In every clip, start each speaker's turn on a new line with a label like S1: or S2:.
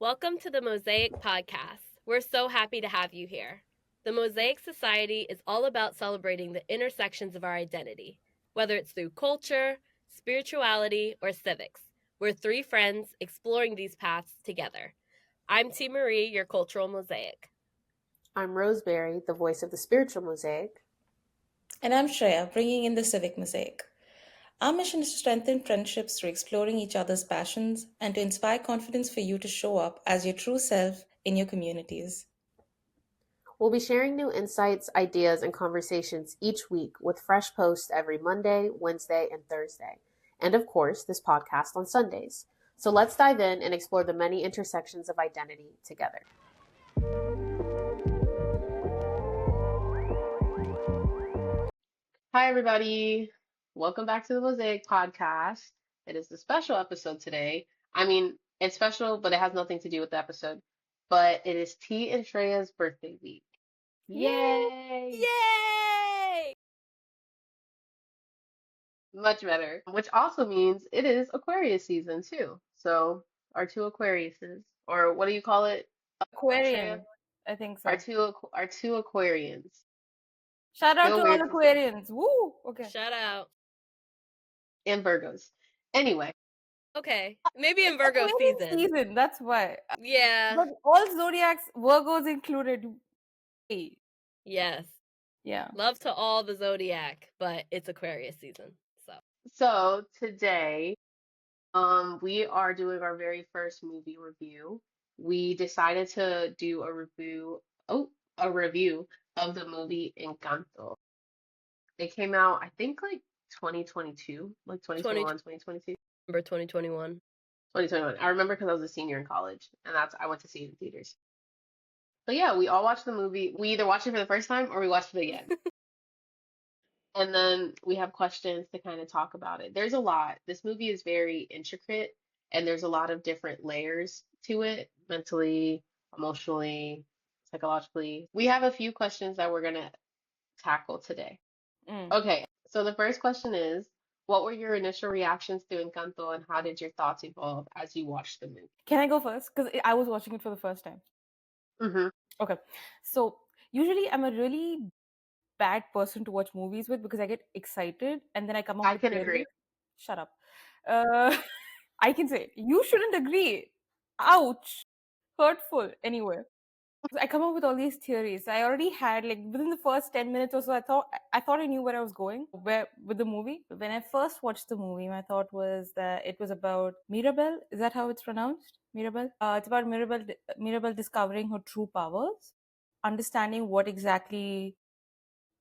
S1: Welcome to the Mosaic podcast. We're so happy to have you here. The Mosaic Society is all about celebrating the intersections of our identity, whether it's through culture, spirituality, or civics. We're three friends exploring these paths together. I'm T. Marie, your cultural mosaic.
S2: I'm Roseberry, the voice of the spiritual mosaic.
S3: And I'm Shreya, bringing in the civic mosaic. Our mission is to strengthen friendships through exploring each other's passions and to inspire confidence for you to show up as your true self in your communities.
S2: We'll be sharing new insights, ideas, and conversations each week with fresh posts every Monday, Wednesday, and Thursday. And of course, this podcast on Sundays. So let's dive in and explore the many intersections of identity together. Hi, everybody. Welcome back to the Mosaic podcast. It is the special episode today. I mean, it's special, but it has nothing to do with the episode. But it is T and Shreya's birthday week. Yay!
S1: Yay!
S2: Much better. Which also means it is Aquarius season too. So our two Aquariuses, or what do you call it, Shreya?
S3: Aquarian, I think so.
S2: Our two Aquarians.
S3: Shout out
S2: Feel
S3: to
S2: weird
S3: all
S2: to say.
S3: Aquarians. Woo! Okay.
S1: Shout out.
S2: And Virgos. Anyway,
S1: Okay, maybe in Virgo
S3: Aquarian
S1: season.
S3: that's why.
S1: Yeah.
S3: But all zodiacs, Virgos included. Hey.
S1: Yes.
S3: Yeah.
S1: Love to all the zodiac, but it's Aquarius season.
S2: So today, we are doing our very first movie review. We decided to do a review of the movie Encanto. It came out, I think, like 2022, like 2021, 2022.
S1: December 2021.
S2: 2021. I remember because I was a senior in college, and I went to see it in theaters. But yeah, we all watched the movie. We either watched it for the first time or we watched it again. And then we have questions to kind of talk about it. There's a lot. This movie is very intricate, and there's a lot of different layers to it, mentally, emotionally, psychologically. We have a few questions that we're gonna tackle today. Okay, so the first question is, what were your initial reactions to Encanto, and how did your thoughts evolve as you watched the movie?
S3: Can I go first? Because I was watching it for the first time.
S2: Mm-hmm.
S3: Okay. So usually I'm a really bad person to watch movies with because I get excited and then I come up
S2: I
S3: with
S2: can
S3: theories.
S2: agree.
S3: Shut up. I can say it. You shouldn't agree. Ouch. Hurtful. Anyway. I come up with all these theories. I already had like within the first 10 minutes or so, I thought I knew where I was going with the movie. When I first watched the movie, my thought was that it was about Mirabelle. Is that how it's pronounced? Mirabelle? It's about Mirabelle discovering her true powers, understanding what exactly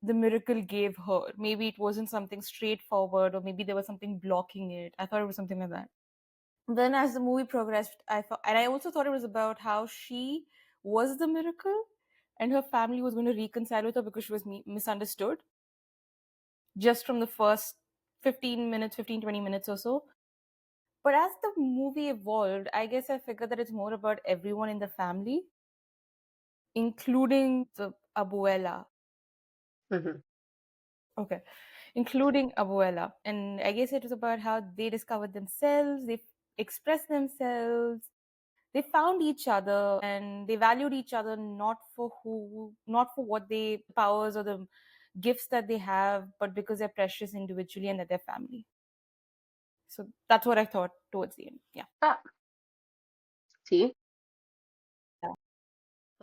S3: the miracle gave her. Maybe it wasn't something straightforward, or maybe there was something blocking it. I thought it was something like that. Then as the movie progressed, I also thought it was about how she was the miracle and her family was going to reconcile with her because she was misunderstood just from the first 20 minutes or so. But as the movie evolved, I guess I figured that it's more about everyone in the family, including the abuela.
S2: Mm-hmm.
S3: Okay. Including abuela. And I guess it was about how they discovered themselves, they expressed themselves, they found each other, and they valued each other not for what they powers or the gifts that they have, but because they're precious individually and that they're family. So that's what I thought towards the end. Yeah.
S2: T?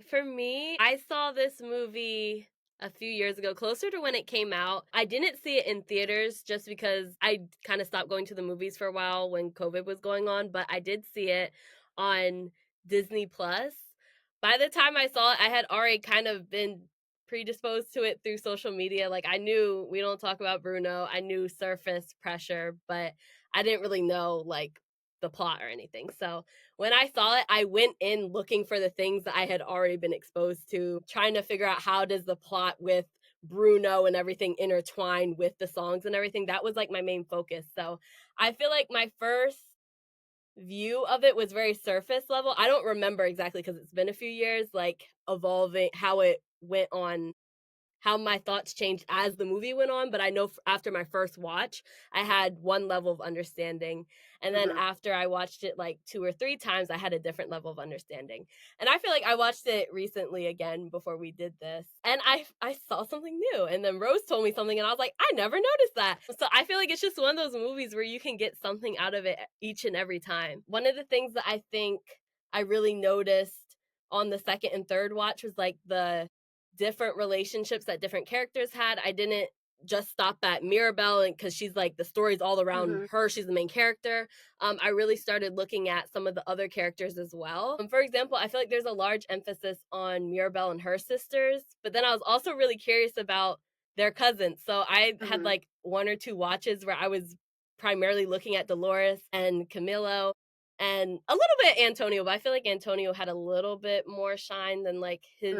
S1: For me, I saw this movie a few years ago, closer to when it came out. I didn't see it in theaters just because I kind of stopped going to the movies for a while when COVID was going on, but I did see it on Disney Plus. By the time I saw it, I had already kind of been predisposed to it through social media. Like, I knew We Don't Talk About Bruno, I knew Surface Pressure, but I didn't really know like the plot or anything. So when I saw it, I went in looking for the things that I had already been exposed to, trying to figure out how does the plot with Bruno and everything intertwine with the songs and everything. That was like my main focus. So I feel like my first view of it was very surface level. I don't remember exactly because it's been a few years, like evolving, how it went on, how my thoughts changed as the movie went on, but I know after my first watch, I had one level of understanding. And then after I watched it like 2 or 3 times, I had a different level of understanding. And I feel like I watched it recently again before we did this. And I saw something new. And then Rose told me something and I was like, I never noticed that. So I feel like it's just one of those movies where you can get something out of it each and every time. One of the things that I think I really noticed on the second and third watch was like the different relationships that different characters had. I didn't just stop at Mirabelle and because she's like the story's all around her, she's the main character. I really started looking at some of the other characters as well. For example, I feel like there's a large emphasis on Mirabelle and her sisters, but then I was also really curious about their cousins. So I had like 1 or 2 watches where I was primarily looking at Dolores and Camilo and a little bit Antonio, but I feel like Antonio had a little bit more shine than like his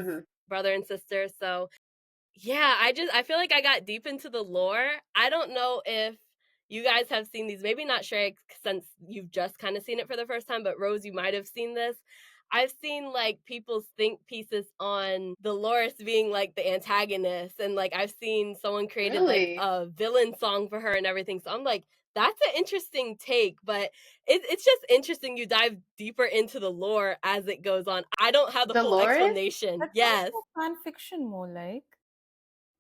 S1: brother and sister. So yeah, I feel like I got deep into the lore. I don't know if you guys have seen these, maybe not Shrek since you've just kind of seen it for the first time, but Rose, you might have seen this. I've seen like people's think pieces on Dolores being like the antagonist, and like I've seen someone created like a villain song for her and everything. So I'm like, that's an interesting take, but it's just interesting. You dive deeper into the lore as it goes on. I don't have the full explanation.
S3: That
S1: Yes.
S3: sounds like fan fiction more like.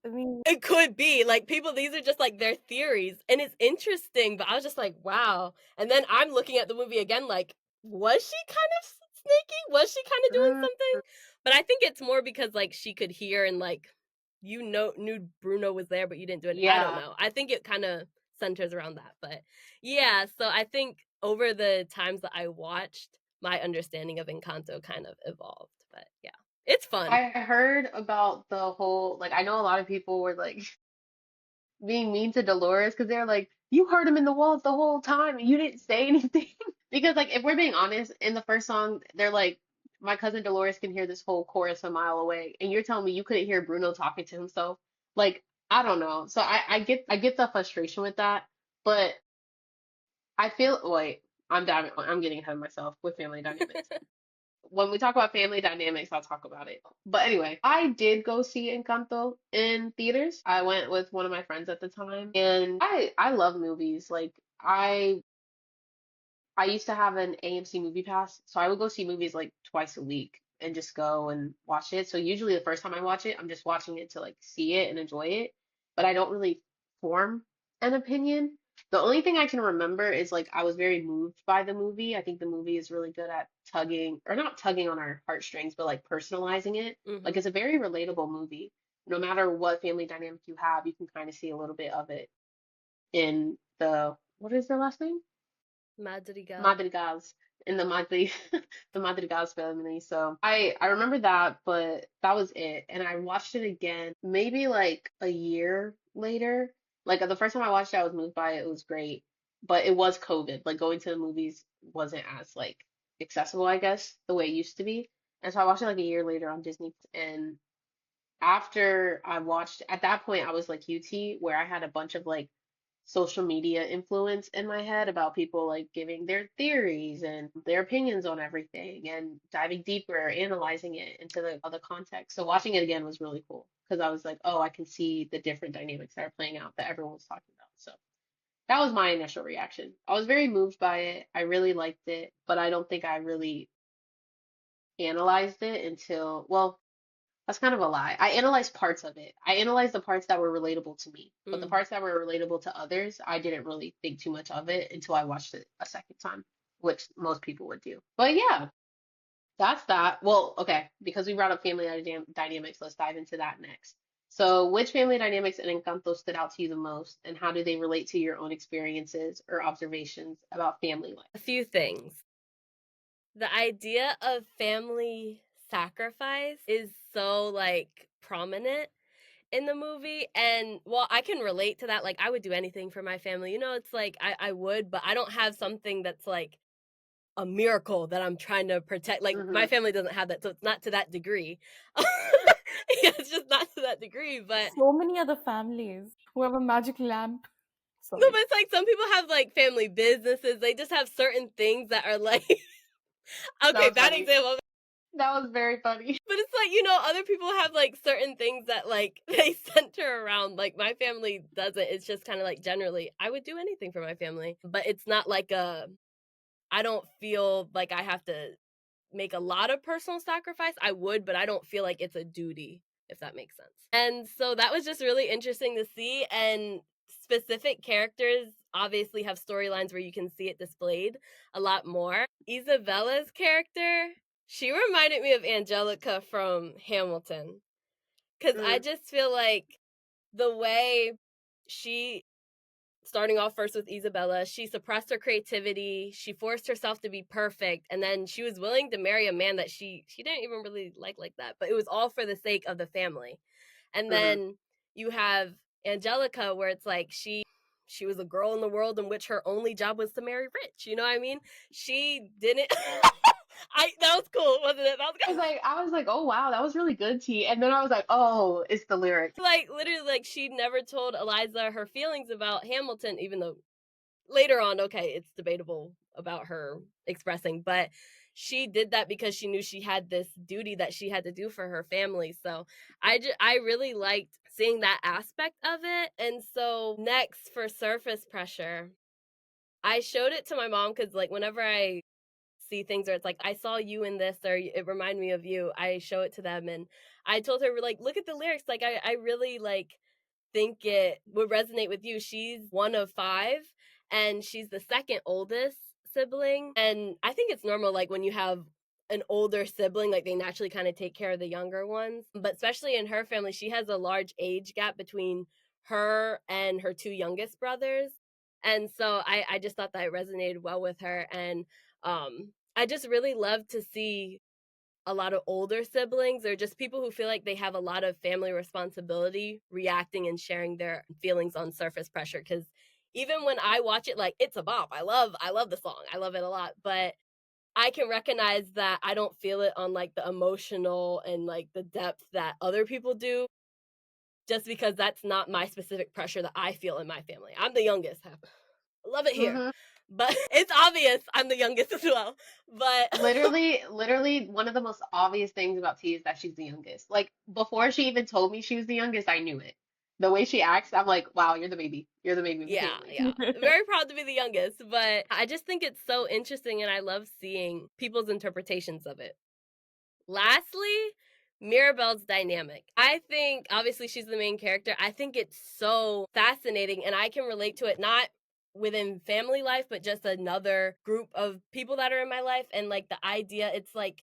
S3: I mean,
S1: it could be like people, these are just like their theories, and it's interesting, but I was just like, wow. And then I'm looking at the movie again, like, was she kind of sneaky? Was she kind of doing something? But I think it's more because like she could hear and like, knew Bruno was there, but you didn't do it. I don't know. I think it kind of centers around that. But yeah, so I think over the times that I watched, my understanding of Encanto kind of evolved. But yeah, it's fun.
S2: I heard about the whole, like, I know a lot of people were like being mean to Dolores because they're like, you heard him in the walls the whole time and you didn't say anything. Because, like, if we're being honest, in the first song, they're like, my cousin Dolores can hear this whole chorus a mile away, and you're telling me you couldn't hear Bruno talking to himself. Like, I don't know. So I get the frustration with that, but I feel wait, I'm getting ahead of myself with family dynamics. When we talk about family dynamics, I'll talk about it. But anyway, I did go see Encanto in theaters. I went with one of my friends at the time, and I love movies. Like I used to have an AMC movie pass, so I would go see movies like twice a week and just go and watch it. So usually the first time I watch it, I'm just watching it to like see it and enjoy it, but I don't really form an opinion. The only thing I can remember is like I was very moved by the movie. I think the movie is really good at tugging, or not tugging on our heartstrings, but like personalizing it. Like it's a very relatable movie. No matter what family dynamic you have, you can kind of see a little bit of it in what is their last name?
S1: Madrigal.
S2: Madrigals in the the Madrigals family. So I remember that, but that was it. And I watched it again maybe like a year later. Like the first time I watched it, I was moved by it. It was great, but it was COVID. Like going to the movies wasn't as like accessible, I guess, the way it used to be. And so I watched it like a year later on Disney. And after I watched, at that point, I was like UT, where I had a bunch of like social media influence in my head about people like giving their theories and their opinions on everything and diving deeper, analyzing it into the other context. So watching it again was really cool because I was like, oh, I can see the different dynamics that are playing out that everyone was talking about. So that was my initial reaction. I was very moved by it. I really liked it, but I don't think I really analyzed it until, well, that's kind of a lie. I analyzed parts of it. I analyzed the parts that were relatable to me, but the parts that were relatable to others, I didn't really think too much of it until I watched it a second time, which most people would do. But yeah, that's that. Well, okay, because we brought up family dynamics, let's dive into that next. So, which family dynamics in Encanto stood out to you the most, and how do they relate to your own experiences or observations about family life?
S1: A few things. The idea of family sacrifice is so like prominent in the movie, and well, I can relate to that. Like I would do anything for my family, it's like I would, but I don't have something that's like a miracle that I'm trying to protect. Like my family doesn't have that, so it's not to that degree. Yeah, it's just not to that degree. But
S3: so many other families who have a magic lamp.
S1: no,
S3: Sorry.
S1: but it's like some people have like family businesses. They just have certain things that are like okay, bad example.
S2: That was very funny.
S1: But But it's like, other people have like certain things that like they center around. Like my family doesn't. It's just kind of like generally, I would do anything for my family, but it's not like I don't feel like I have to make a lot of personal sacrifice. I would, but I don't feel like it's a duty, if that makes sense. And so that was just really interesting to see. And specific characters obviously have storylines where you can see it displayed a lot more. Isabella's character, she reminded me of Angelica from Hamilton. Because I
S2: Mm,
S1: just feel like the way she, starting off first with Isabella, she suppressed her creativity. She forced herself to be perfect, and then she was willing to marry a man that she didn't even really like that. But it was all for the sake of the family. And
S2: mm-hmm.
S1: then you have Angelica, where it's like she was a girl in the world in which her only job was to marry rich. You know what I mean? She didn't. That was cool, wasn't it? That was good.
S2: I was like, oh wow, that was really good, T. And then I was like, oh, it's the lyrics.
S1: Like literally, like she never told Eliza her feelings about Hamilton, even though later on, okay, it's debatable about her expressing, but she did that because she knew she had this duty that she had to do for her family. So I really liked seeing that aspect of it. And so next for surface pressure, I showed it to my mom because like whenever I see things where it's like I saw you in this or it reminded me of you, I show it to them and I told her like look at the lyrics, like I really like think it would resonate with you. She's one of five and she's the second oldest sibling. And I think it's normal, like when you have an older sibling, like they naturally kind of take care of the younger ones. But especially in her family, she has a large age gap between her and her two youngest brothers. And so I just thought that it resonated well with her. And I just really love to see a lot of older siblings or just people who feel like they have a lot of family responsibility reacting and sharing their feelings on surface pressure. Because even when I watch it, like it's a bop. I love the song. I love it a lot. But I can recognize that I don't feel it on like the emotional and like the depth that other people do, just because that's not my specific pressure that I feel in my family. I'm the youngest. I love it here.
S2: Mm-hmm.
S1: But it's obvious I'm the youngest as well. But
S2: Literally, one of the most obvious things about T is that she's the youngest. Like before she even told me she was the youngest, I knew it. The way she acts, I'm like, wow, you're the baby. You're the baby of the
S1: yeah,
S2: family.
S1: yeah. Very proud to be the youngest, but I just think it's so interesting and I love seeing people's interpretations of it. Lastly, Mirabelle's dynamic. I think obviously she's the main character. I think it's so fascinating and I can relate to it not within family life, but just another group of people that are in my life. And like the idea, it's like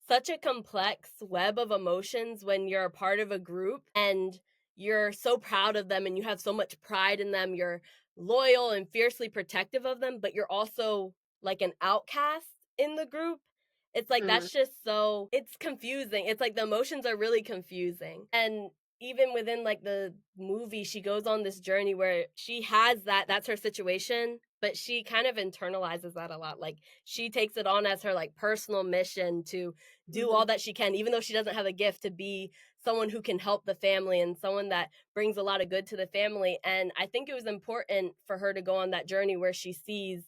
S1: such a complex web of emotions when you're a part of a group and you're so proud of them and you have so much pride in them. You're loyal and fiercely protective of them, but you're also like an outcast in the group. It's like
S2: Mm-hmm.
S1: that's just so it's confusing. It's like the emotions are really confusing. And even within like the movie, she goes on this journey where she has that's her situation, but she kind of internalizes that a lot. Like she takes it on as her like personal mission to do
S2: Mm-hmm.
S1: all that she can, even though she doesn't have a gift, to be someone who can help the family and someone that brings a lot of good to the family. And I think it was important for her to go on that journey where she sees,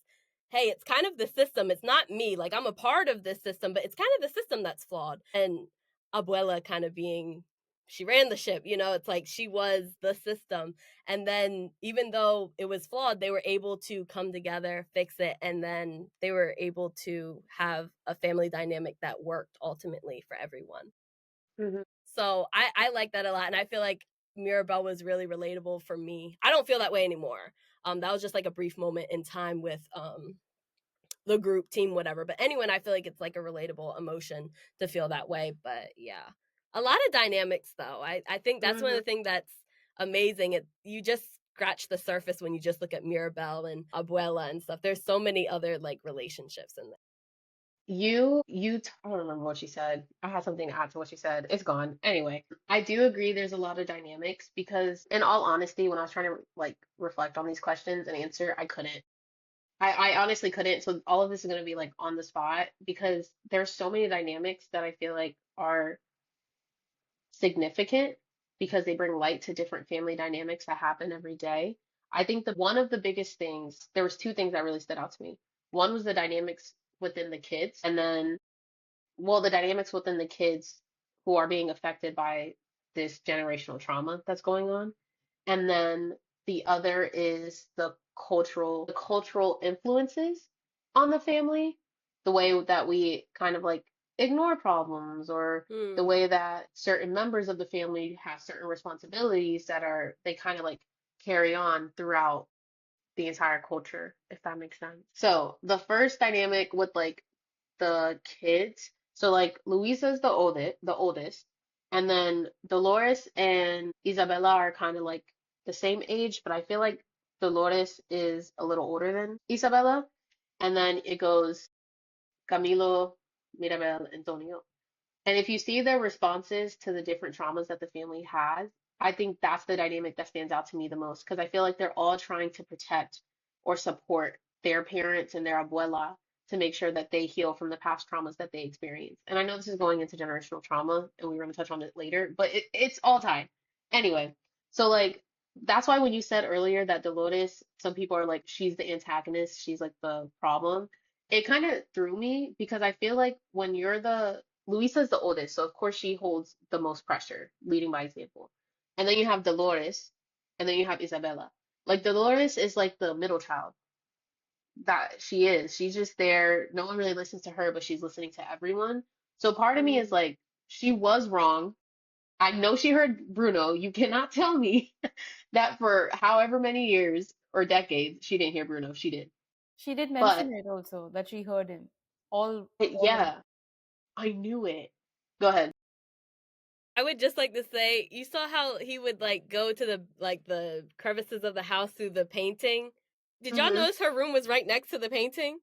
S1: hey, it's kind of the system. It's not me. Like I'm a part of this system, but it's kind of the system that's flawed. And Abuela kind of being, she ran the ship, it's like she was the system. And then even though it was flawed, they were able to come together, fix it, and then they were able to have a family dynamic that worked ultimately for everyone.
S2: Mm-hmm.
S1: So I like that a lot. And I feel like Mirabelle was really relatable for me. I don't feel that way anymore. That was just like a brief moment in time with the group, team, whatever. But anyone, I feel like it's like a relatable emotion to feel that way. But yeah, a lot of dynamics though. I think that's one of
S2: Mm-hmm.
S1: the things that's amazing. You just scratch the surface when you just look at Mirabelle and Abuela and stuff. There's so many other like relationships in there.
S2: I don't remember what she said. I had something to add to what she said. It's gone. Anyway, I do agree there's a lot of dynamics because in all honesty, when I was trying to like reflect on these questions and answer, I couldn't. I honestly couldn't. So all of this is going to be like on the spot because there's so many dynamics that I feel like are significant because they bring light to different family dynamics that happen every day. I think that one of the biggest things, there was two things that really stood out to me. One was the dynamics within the kids, and then, well, the dynamics within the kids who are being affected by this generational trauma that's going on. And then the other is the cultural influences on the family, the way that we kind of like ignore problems, or the
S1: Hmm.
S2: way that certain members of the family have certain responsibilities that are they kind of like carry on throughout the entire culture, if that makes sense. So the first dynamic with like the kids, so like Luisa's the oldest, and then Dolores and Isabella are kind of like the same age, but I feel like Dolores is a little older than Isabella. And then it goes Camilo, Mirabel, Antonio. And if you see their responses to the different traumas that the family has, I think that's the dynamic that stands out to me the most because I feel like they're all trying to protect or support their parents and their abuela to make sure that they heal from the past traumas that they experience. And I know this is going into generational trauma, and we're going to touch on it later, but it's all tied. Anyway, so like that's why when you said earlier that Dolores, some people are like, she's the antagonist, she's like the problem. It kind of threw me because I feel like when you're the Luisa's the oldest, so of course she holds the most pressure, leading by example. And then you have Dolores, and then you have Isabella. Like Dolores is like the middle child that she is. She's just there. No one really listens to her, but she's listening to everyone. So part of me is
S1: Hmm.
S2: like, she was wrong. I know she heard Bruno. You cannot tell me that for however many years or decades she didn't hear Bruno. She did.
S3: She did
S2: But
S3: mention it also that she heard him. All of
S2: yeah, I knew it. Go ahead.
S1: I would just like to say, you saw how he would like go to the crevices of the house through the painting. Did y'all
S2: Hmm.
S1: notice her room was right next to the painting?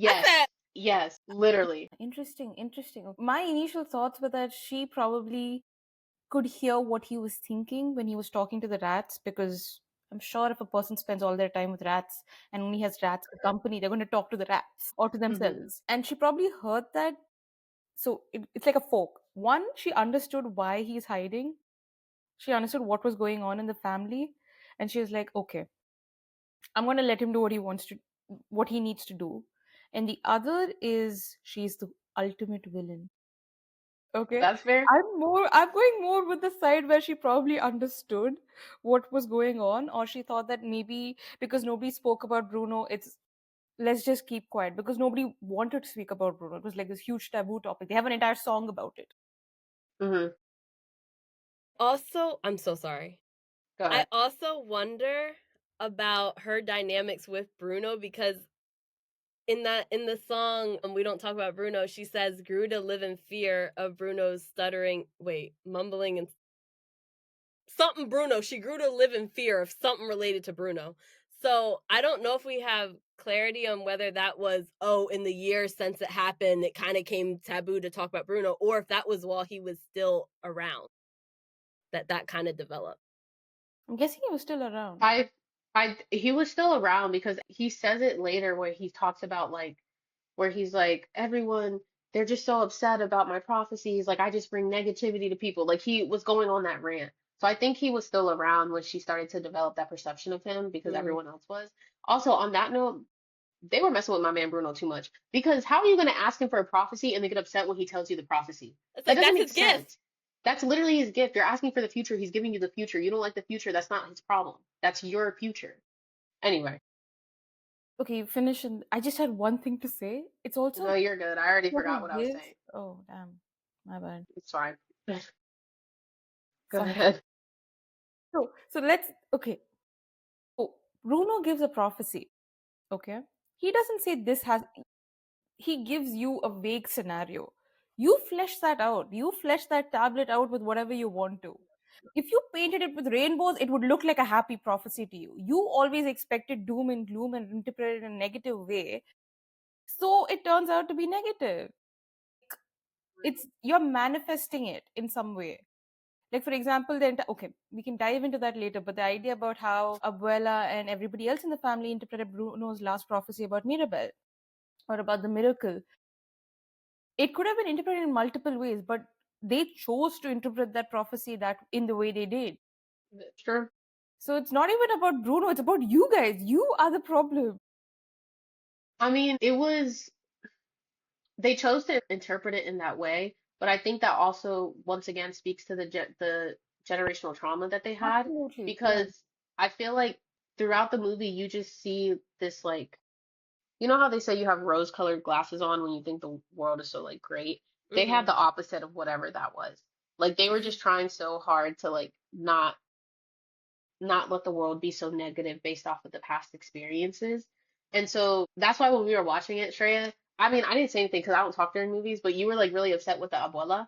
S1: I said,
S2: Yes, yes, literally.
S3: interesting, interesting. My initial thoughts were that she probably could hear what he was thinking when he was talking to the rats, because I'm sure if a person spends all their time with rats and only has rats for company, they're going to talk to the rats or to
S2: Hmm.
S3: themselves. And she probably heard that. So it's like a fork. One, she understood why he's hiding. She understood what was going on in the family. And she was like, okay, I'm going to let him do what he needs to do. And the other is she's the ultimate villain. Okay.
S2: That's fair.
S3: I'm going more with the side where she probably understood what was going on, or she thought that maybe because nobody spoke about Bruno, it's let's just keep quiet because nobody wanted to speak about Bruno. It was like this huge taboo topic. They have an entire song about it.
S2: Hmm.
S1: also, I'm so sorry.
S2: Go
S1: I
S2: ahead.
S1: also wonder about her dynamics with Bruno because in the song We Don't Talk About Bruno, she says grew to live in fear of Bruno's stuttering, mumbling and something Bruno. She grew to live in fear of something related to Bruno. So I don't know if we have clarity on whether that was, oh, in the years since it happened, it kind of came taboo to talk about Bruno, or if that was while he was still around that kind of developed.
S3: I'm guessing he was still around.
S2: I, he was still around because he says it later where he talks about like, where he's like, everyone, they're just so upset about my prophecies. Like, I just bring negativity to people. Like, he was going on that rant. So I think he was still around when she started to develop that perception of him because
S1: Mm.
S2: everyone else was. Also, on that note, they were messing with my man Bruno too much. Because how are you going to ask him for a prophecy and then get upset when he tells you the prophecy?
S1: It's
S2: That
S1: like
S2: doesn't
S1: that's
S2: make
S1: his gift.
S2: sense. That's literally his gift. You're asking for the future. He's giving you the future. You don't like the future. That's not his problem. That's your future. Anyway,
S3: Okay, finish. And I just had one thing to say. It's also
S2: no, you're good. I already
S3: what
S2: forgot
S3: he
S2: what I was
S3: gives.
S2: saying.
S3: Oh, damn. My bad.
S2: It's fine. Go
S3: Sorry.
S2: ahead.
S3: So let's, okay. So Bruno gives a prophecy. Okay. He doesn't say this has, he gives you a vague scenario. You flesh that out. You flesh that tablet out with whatever you want to. If you painted it with rainbows, it would look like a happy prophecy to you. You always expected doom and gloom and interpreted it in a negative way. So it turns out to be negative. It's you're manifesting it in some way. Like for example, okay, we can dive into that later, but the idea about how Abuela and everybody else in the family interpreted Bruno's last prophecy about Mirabel or about the miracle, it could have been interpreted in multiple ways, but they chose to interpret that prophecy that in the way they did.
S2: Sure.
S3: So it's not even about Bruno, it's about you guys. You are the problem.
S2: I mean, they chose to interpret it in that way, but I think that also once again speaks to the generational trauma that they had
S3: Absolutely. Yeah.
S2: because I feel like throughout the movie you just see this like you know how they say you have rose-colored glasses on when you think the world is so like great? They had
S1: Mhm.
S2: the opposite of whatever that was. Like they were just trying so hard to like not let the world be so negative based off of the past experiences. And so that's why when we were watching it, Shreya, I mean, I didn't say anything because I don't talk during movies, but you were like really upset with the abuela.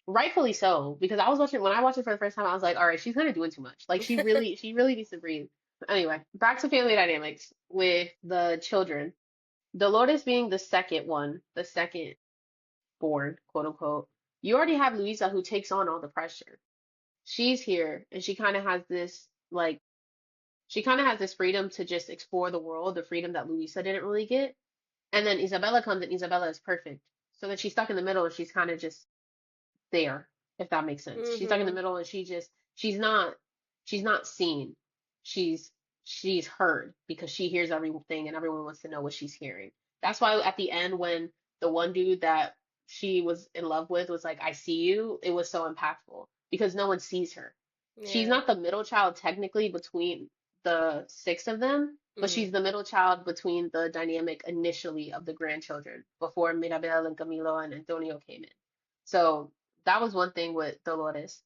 S2: Rightfully so, because I was watching when I watched it for the first time, I was like, all right, she's kind of doing too much. Like she really needs to breathe. Anyway, back to family dynamics with the children. Dolores being the second one, the second born, quote unquote. You already have Luisa who takes on all the pressure. She's here and she kind of has this like she kind of has this freedom to just explore the world, the freedom that Luisa didn't really get. And then Isabella comes and Isabella is perfect. So then she's stuck in the middle and she's kind of just there, if that makes sense. She's stuck in the
S1: Mhm.
S2: middle and she's not seen. She's she's heard because she hears everything and everyone wants to know what she's hearing. That's why at the end when the one dude that she was in love with was like, I see you, it was so impactful because no one sees her. She's
S1: Yeah.
S2: not the middle child technically between the six of them, but
S1: Mhm.
S2: she's the middle child between the dynamic initially of the grandchildren before Mirabel and Camilo and Antonio came in. So that was one thing with Dolores,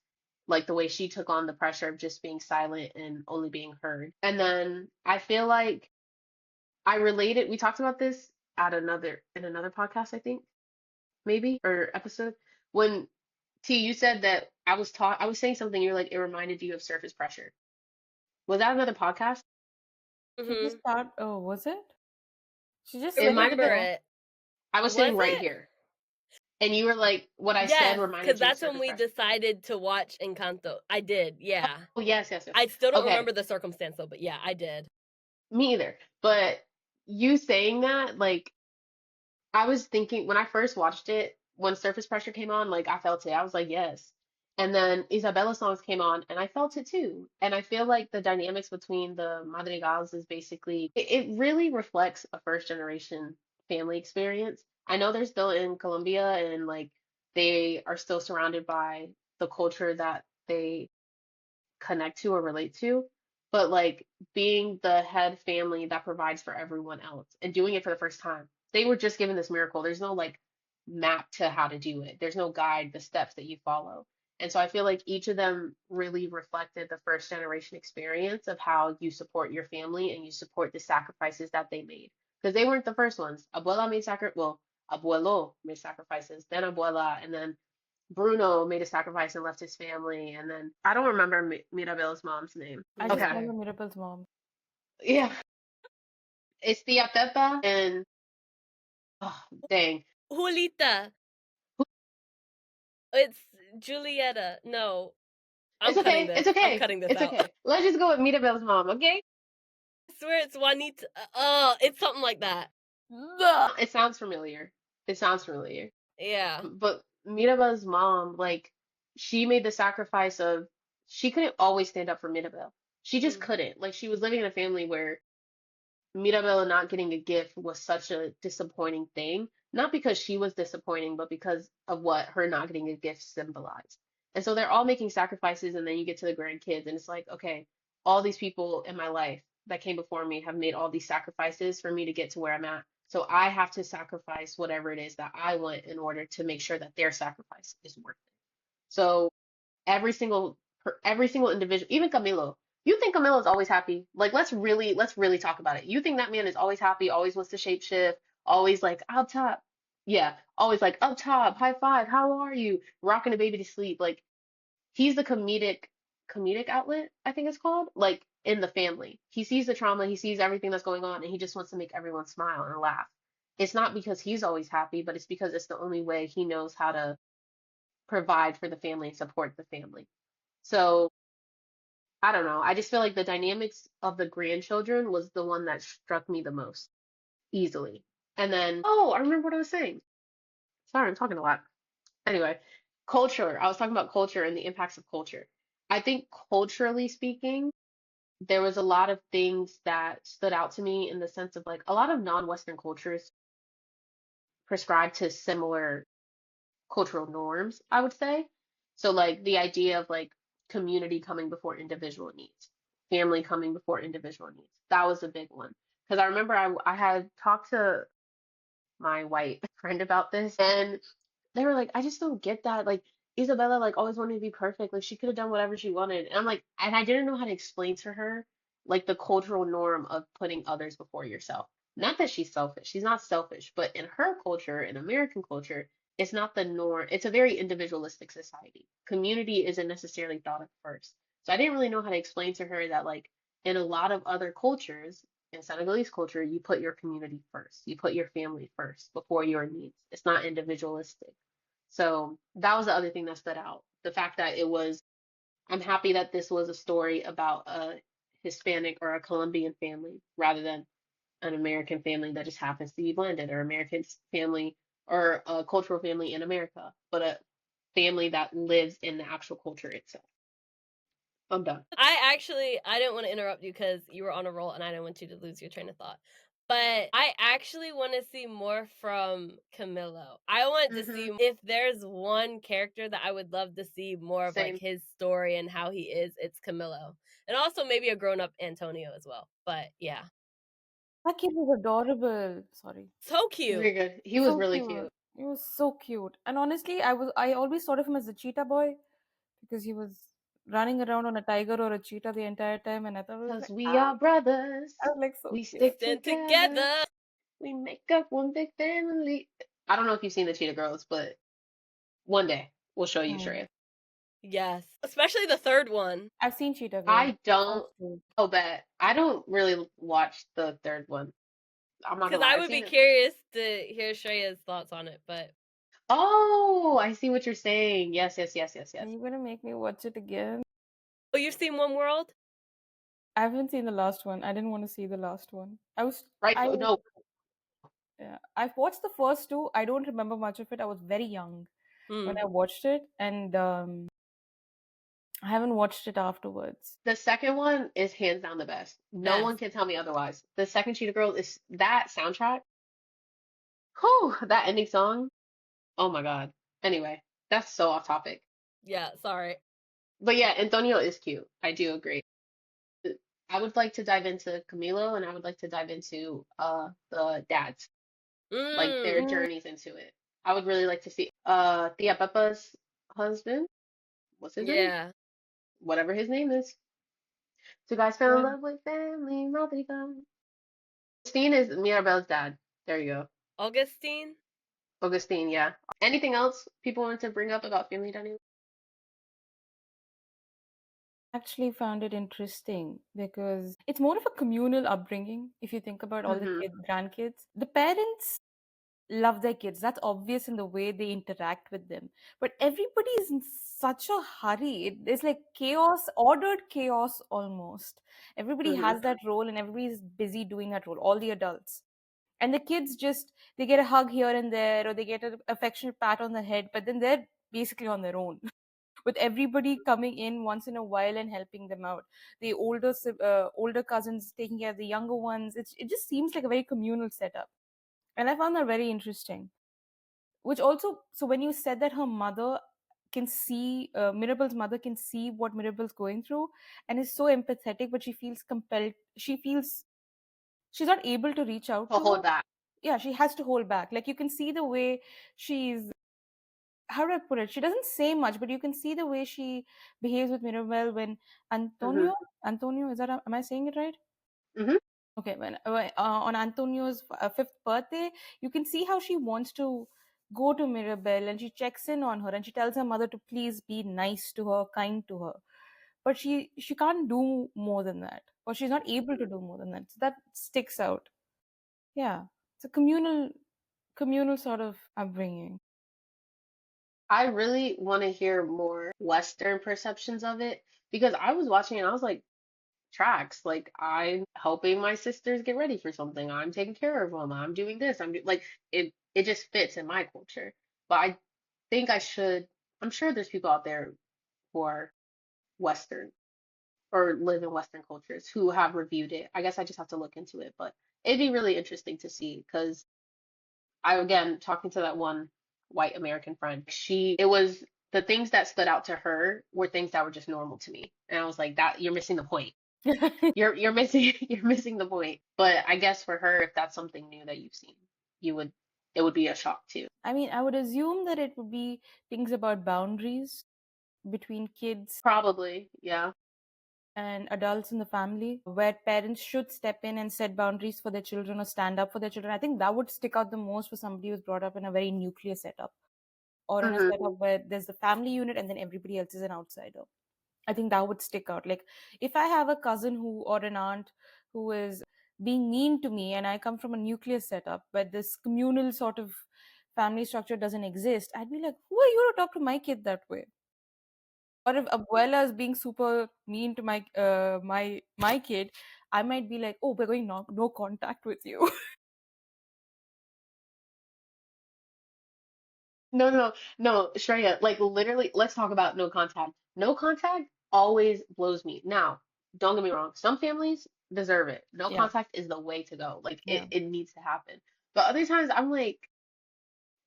S2: like the way she took on the pressure of just being silent and only being heard. And then I feel like I related, we talked about this at another podcast, I think, maybe, or episode, when T, you said that I was saying something, you're like, it reminded you of surface pressure. Was that another podcast?
S3: She just
S1: Mhm.
S3: start. Oh, was it? She just
S1: I
S2: It
S3: said
S2: might
S3: it
S2: have
S1: remember
S2: been.
S3: though.
S1: it.
S2: I was
S1: Was
S2: sitting right
S1: it?
S2: here, and you were like, what I said
S1: Yes, because
S2: reminded you of
S1: that's when
S2: surface
S1: we
S2: pressure.
S1: decided to watch Encanto. I did, yeah.
S2: Oh, yes, yes, yes.
S1: I still don't
S2: Okay,
S1: remember the circumstance though, but yeah, I did.
S2: me either. But you saying that, like, I was thinking when I first watched it, when Surface Pressure came on, like I felt it. I was like, yes. And then Isabella songs came on and I felt it too. And I feel like the dynamics between the Madrigals is basically it really reflects a first generation family experience. I know they're still in Colombia and like they are still surrounded by the culture that they connect to or relate to, but like being the head family that provides for everyone else and doing it for the first time. They were just given this miracle. There's no like map to how to do it. There's no guide, the steps that you follow. And so I feel like each of them really reflected the first generation experience of how you support your family and you support the sacrifices that they made. Because they weren't the first ones. Abuelo made sacrifices, then abuela, and then Bruno made a sacrifice and left his family, and then I don't remember Mirabel's mom's name.
S3: I just
S2: Okay,
S1: Mhm.
S3: remember Mirabel's mom.
S2: yeah, it's Tia Pepa and oh dang,
S1: Julita. It's Julieta. No, I'm
S2: it's
S1: cutting
S2: okay,
S1: this.
S2: it's
S1: I'm
S2: okay,
S1: cutting this
S2: it's
S1: out.
S2: okay. Let's just go with Mirabel's mom, okay?
S1: I swear it's Juanita. Oh, it's something like that. Ugh.
S2: It sounds familiar. It sounds familiar.
S1: Yeah.
S2: But Mirabel's mom, like, she made the sacrifice of she couldn't always stand up for Mirabel. She just
S1: Mm.
S2: couldn't. Like, she was living in a family where Mirabella not getting a gift was such a disappointing thing. Not because she was disappointing, but because of what her not getting a gift symbolized. And so they're all making sacrifices, and then you get to the grandkids, and it's like, okay, all these people in my life that came before me have made all these sacrifices for me to get to where I'm at. So I have to sacrifice whatever it is that I want in order to make sure that their sacrifice is worth it. So every single individual, even Camilo. You think Camilo is always happy? Like let's really talk about it. You think that man is always happy, always wants to shape shift, always like up top. Yeah, always like up top, high five, how are you? Rocking the baby to sleep. Like he's the comedic outlet, I think it's called, like in the family. He sees the trauma, he sees everything that's going on, and he just wants to make everyone smile and laugh. It's not because he's always happy, but it's because it's the only way he knows how to provide for the family and support the family. So I don't know. I just feel like the dynamics of the grandchildren was the one that struck me the most easily. And then, oh, I remember what I was saying. Sorry, I'm talking a lot. Anyway, culture. I was talking about culture and the impacts of culture. I think culturally speaking, there was a lot of things that stood out to me in the sense of like a lot of non-Western cultures prescribe to similar cultural norms, I would say. So like the idea of like community coming before individual needs, family coming before individual needs. That was a big one. Because I remember I had talked to my white friend about this, and they were like, I just don't get that. Like Isabella like always wanted to be perfect. Like she could have done whatever she wanted. And I'm like, and I didn't know how to explain to her like the cultural norm of putting others before yourself. Not that she's selfish. She's not selfish, but in her culture, in American culture, it's not the norm. It's a very individualistic society. Community isn't necessarily thought of first. So I didn't really know how to explain to her that like in a lot of other cultures, in Senegalese culture, you put your community first. You put your family first before your needs. It's not individualistic. So that was the other thing that stood out. The fact that it was, I'm happy that this was a story about a Hispanic or a Colombian family rather than an American family that just happens to be blended, or American family or a cultural family in America, but a family that lives in the actual culture itself. I'm done.
S1: I didn't want to interrupt you because you were on a roll and I didn't want you to lose your train of thought. But I actually want to see more from Camilo. I want to see if there's one character that I would love to see more of like
S2: Same.
S1: his story and how he is, it's Camilo. And also maybe a grown up Antonio as well. But yeah.
S3: That kid was adorable. Sorry.
S1: So cute.
S2: Very good. He was
S3: So
S2: really
S3: cute.
S2: cute.
S3: He was so cute. And honestly, I always thought of him as the cheetah boy because he was running around on a tiger or a cheetah the entire time, and I thought it was
S2: Cause
S3: like,
S2: we
S3: ah,
S2: are brothers.
S3: I was like so
S2: We
S3: cute.
S2: stick
S1: Stand
S2: together.
S1: together.
S2: We make up one big family. I don't know if you've seen the Cheetah Girls, but one day we'll show you,
S3: Hmm.
S2: Shreya.
S1: Yes. Especially the third one.
S3: I've seen Cheetah Girl.
S2: I
S3: That sounds
S2: don't,
S3: cool.
S2: oh, bet. I don't really watch the third one. I'm not
S1: Because
S2: gonna lie.
S1: I
S2: I've
S1: would be
S2: seen it.
S1: curious to hear Shreya's thoughts on it. But
S2: Oh, I see what you're saying. Yes, yes, yes, yes,
S3: Are
S2: yes.
S3: you gonna make me watch it again?
S1: oh, you've seen One World?
S3: I haven't seen the last one. I didn't want to see the last one.
S2: Right?
S3: I,
S2: No,
S3: yeah, I've watched the first two. I don't remember much of it. I was very young when
S1: Hmm.
S3: I watched it, and I haven't watched it afterwards.
S2: the second one is hands down the best. No one
S1: Best.
S2: can tell me otherwise. The second Cheetah Girl is that soundtrack. Whew, that ending song. Oh my God. Anyway, that's so off topic.
S1: Yeah, sorry.
S2: But yeah, Antonio is cute. I do agree. I would like to dive into Camilo, and I would like to dive into the dads, like their
S1: Mm.
S3: Mm,
S2: journeys into it. I would really like to see Tia Pepa's husband. What's his name?
S1: Yeah.
S2: Whatever his name is. Two guys fell in
S3: yeah.
S2: love with family. Madrigal. Augustine is Mirabel's dad. There you go.
S1: Augustine?
S2: Augustine, yeah. Anything else people wanted to bring up about family dynamics?
S3: Actually found it interesting because it's more of a communal upbringing if you think about all the
S2: Mm-hmm.
S3: kids, grandkids. The parents love their kids. That's obvious in the way they interact with them. But everybody is in such a hurry. It's like chaos, ordered chaos almost. Everybody
S2: Mm-hmm.
S3: has that role and everybody is busy doing that role, all the adults. And the kids just, they get a hug here and there or they get an affectionate pat on the head, but then they're basically on their own with everybody coming in once in a while and helping them out. The older cousins taking care of the younger ones. It just seems like a very communal setup, and I found that very interesting. Which also, so when you said that her mother can see, Mirabel's mother can see what Mirabel's going through, and is so empathetic, but she feels compelled. She feels she's not able to reach out
S2: To
S3: to her.
S2: hold back.
S3: Yeah, she has to hold back. Like you can see the way she's, how do I put it? She doesn't say much, but you can see the way she behaves with Mirabel when
S2: Mm-hmm.
S3: Antonio, is that, am I saying it right?
S2: Mm-hmm.
S3: Okay, on Antonio's fifth birthday, you can see how she wants to go to Mirabel and she checks in on her and she tells her mother to please be nice to her, kind to her. But she can't do more than that, or she's not able to do more than that. So that sticks out. Yeah, it's a communal sort of upbringing.
S2: I really want to hear more Western perceptions of it because I was watching and I was like, tracks. Like I'm helping my sisters get ready for something. I'm taking care of them. I'm doing this. Like it. It just fits in my culture. But I think I should. I'm sure there's people out there who are Western or live in Western cultures who have reviewed it. I guess I just have to look into it. But it'd be really interesting to see because I again talking to that one. white American friend. It was the things that stood out to her were things that were just normal to me. And I was like, that you're missing the point. You're missing you're missing the point. But I guess for her, if that's something new that you've seen, you would it would be a shock too.
S3: I mean, I would assume that it would be things about boundaries between kids
S2: Probably, yeah.
S3: and adults in the family, where parents should step in and set boundaries for their children or stand up for their children. I think that would stick out the most for somebody who's brought up in a very nuclear setup, or in a
S2: Hmm.
S3: setup where there's the family unit and then everybody else is an outsider. I think that would stick out. Like, if I have a cousin who or an aunt who is being mean to me and I come from a nuclear setup where this communal sort of family structure doesn't exist, I'd be like, who are you to talk to my kid that way? Or if abuela is being super mean to my kid, I might be like, oh, we're going no contact with you.
S2: No, no, no, Shreya, like literally, let's talk about no contact. No contact always blows me. Now, don't get me wrong, some families deserve it. No
S3: Yeah,
S2: contact is the way to go. Like
S3: yeah.
S2: it needs to happen. But other times I'm like,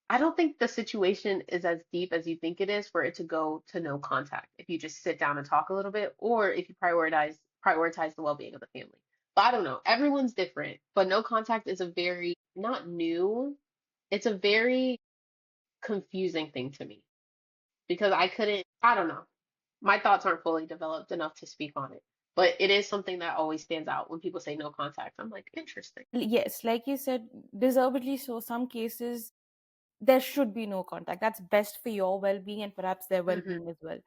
S2: I don't think the situation is as deep as you think it is for it to go to no contact if you just sit down and talk a little bit, or if you prioritize the well-being of the family. But I don't know. Everyone's different. But no contact is a very not new. It's a very confusing thing to me because I don't know. My thoughts aren't fully developed enough to speak on it. But it is something that always stands out when people say no contact. I'm like, interesting.
S3: Yes, like you said, deservedly so. Some cases there should be no contact. That's best for your well-being and perhaps their
S2: Hmm.
S3: well-being as well.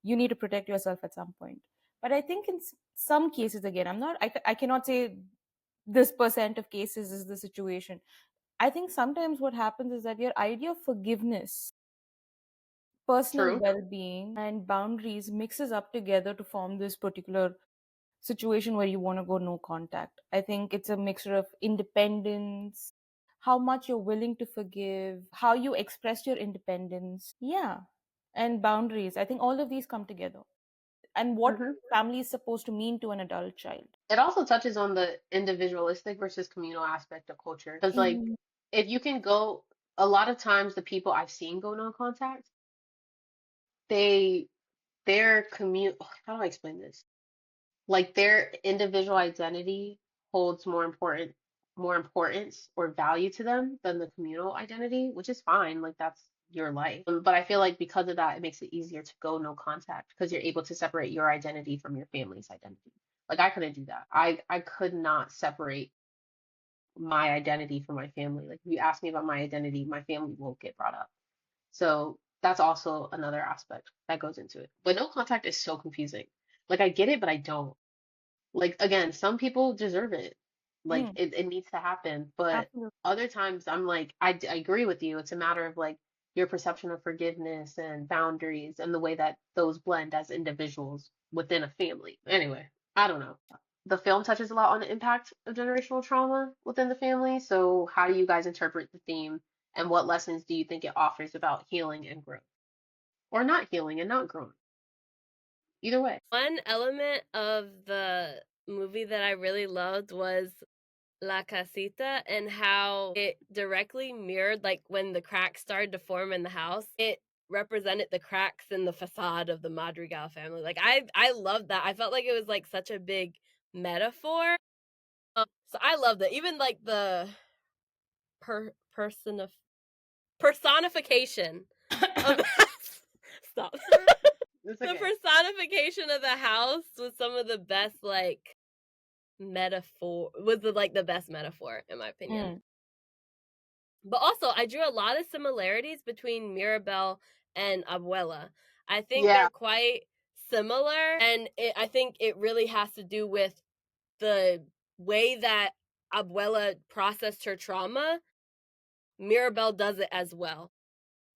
S3: You need to protect yourself at some point. But I think in some cases, again, I cannot say this percent of cases is the situation. I think sometimes what happens is that your idea of forgiveness, personal
S2: True.
S3: well-being, and boundaries mixes up together to form this particular situation where you want to go no contact. I think it's a mixture of independence, how much you're willing to forgive, how you express your independence. Yeah. And boundaries. I think all of these come together. And what
S2: Hmm.
S3: family is supposed to mean to an adult child.
S2: It also touches on the individualistic versus communal aspect of culture. Because, like,
S3: Mm,
S2: if you can go, a lot of times the people I've seen go no contact, they, their commute, how do I explain this? Like, their individual identity holds more importance or value to them than the communal identity, which is fine. Like, that's your life. But I feel like because of that, it makes it easier to go no contact because you're able to separate your identity from your family's identity. Like, I couldn't do that. I could not separate my identity from my family. Like if you ask me about my identity, my family won't get brought up. So that's also another aspect that goes into it. But no contact is so confusing. Like I get it, but I don't. Like again, some people deserve it. Like
S3: mm,
S2: it needs to happen. But
S3: absolutely.
S2: other times I'm like, I agree with you. It's a matter of like your perception of forgiveness and boundaries and the way that those blend as individuals within a family. Anyway, I don't know. The film touches a lot on the impact of generational trauma within the family. So how do you guys interpret the theme and what lessons do you think it offers about healing and growth? Or not healing and not growing? Either way.
S1: One element of the movie that I really loved was La Casita and how it directly mirrored like when the cracks started to form in the house. It represented the cracks in the facade of the Madrigal family. Like I loved that. I felt like it was like such a big metaphor. So I loved it. Even like the per person of personification of the house. Stop.
S2: It's
S1: The
S2: okay.
S1: personification of the house was some of the best like metaphor was the best metaphor in my opinion.
S3: Mm,
S1: But also I drew a lot of similarities between Mirabelle and Abuela. I think
S2: Yeah.
S1: they're quite similar and I think it really has to do with the way that Abuela processed her trauma. Mirabelle does it as well.